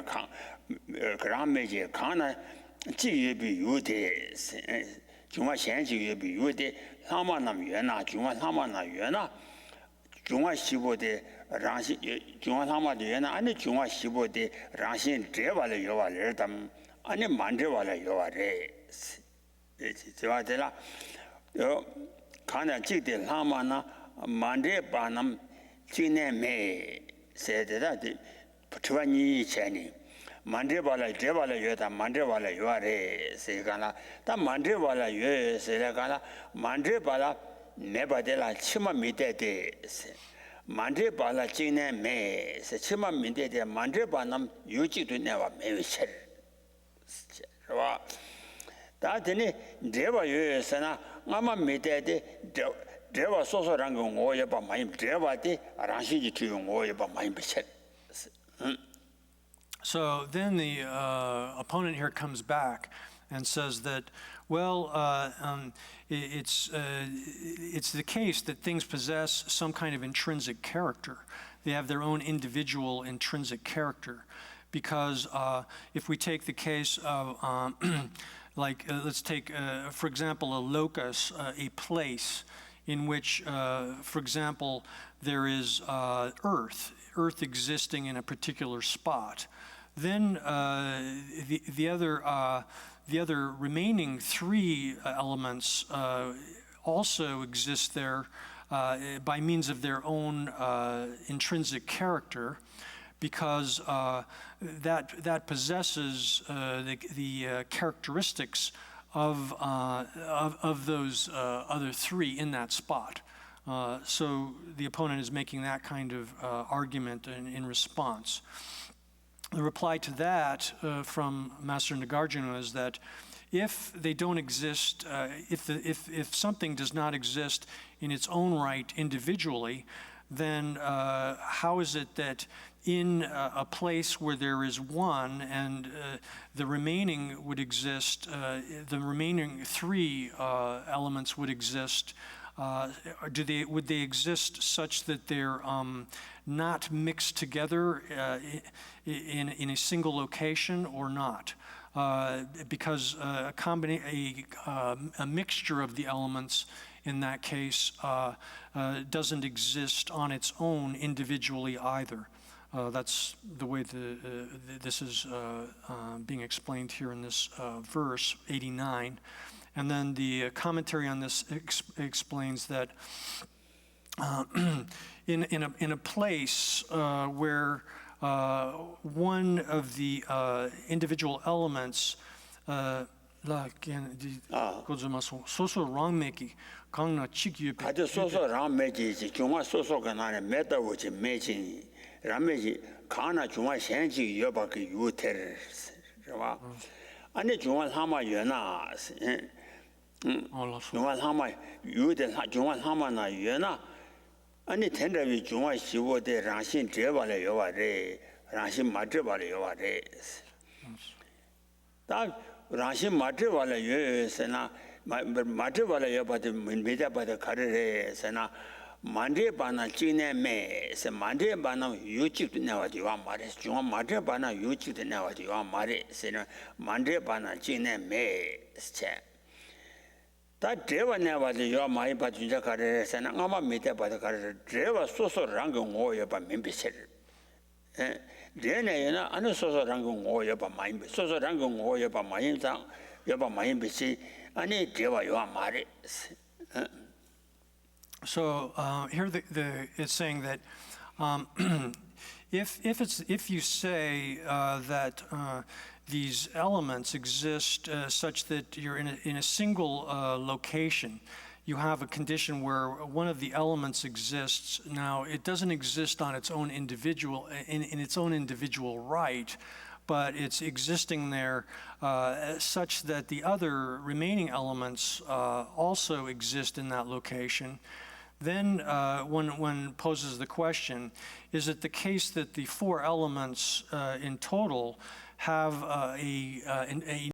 ram meji kana ji yubi yude juma xian ji yubi yude lama nam yuana juma lama na yuana juma xibo de rangxin juma lama de yuana ani juma xibo de rangxin zheba le yuwa le dam ani man zheba le yuwa re zheba de la kana ji de lama na man zheba nam ji ne me se de da Chwani Chani. Mandrebala, Drebala Yota, Mandrebala Yuare, Segana, the Mandrebala Yu, Segana, Mandrebala, Nebadela, Chima Midete, Mandrebala Chine Me, Chima Midete, Mandrebanam, Yuji to never maybe shell. That any Dreva Yu, Sana, Mama Midete, Dreva Soso Rango, Oya, my Drevati, Ranshi to Oya, my shell. So then the opponent here comes back and says that, well, it's the case that things possess some kind of intrinsic character. They have their own individual intrinsic character, because if we take the case of, let's take, for example, a locus, a place in which, for example, there is earth existing in a particular spot, then the other remaining three elements also exist there by means of their own intrinsic character, because that possesses the characteristics of those other three in that spot. So the opponent is making that kind of argument in response. The reply to that from Master Nagarjuna is that if they don't exist, if something does not exist in its own right individually, then how is it that in a place where there is one and the remaining would exist, the remaining three elements would exist, would they exist such that they're not mixed together in a single location or not? Because a mixture of the elements in that case doesn't exist on its own individually either. That's the way this is being explained here in this verse 89. And then the commentary on this explains that in a place where one of the individual elements 아주 소소 람메지 중화 소소가 나네 메다고지 메지 람메지 가나 중화 현지 여바게 유테르 봐 아니 중화 하마 연나 중화 하마 유데 중화 하마나 연나 아니 텐더비 중화 시고데 라신 제발에 요와레 라신 마트발에 요와레 다 라신 마트발에 요세나 마트발에 요바데 메다바데 가르레세나 만데바나 찌네메 세 만데바나 유직도 나와디와 말에 중앙 만데바나 유직도 나와디와 말에 세나 만데바나 찌네메 세 다 데바 나와디 요 마이 바준자 가르레세나 아마 메다바데 가르레 데바 소소랑고 오여바 멤비세 에 데네나 아니 소소랑고 오여바 마이 소소랑고 오여바 마이상 여바 마이비시 아니 데바 요 말에 So here it's saying that if you say that these elements exist such that you're in a single location, you have a condition where one of the elements exists. Now it doesn't exist on its own individual in its own individual right, but it's existing there such that the other remaining elements also exist in that location. Then one poses the question, is it the case that the four elements in total have a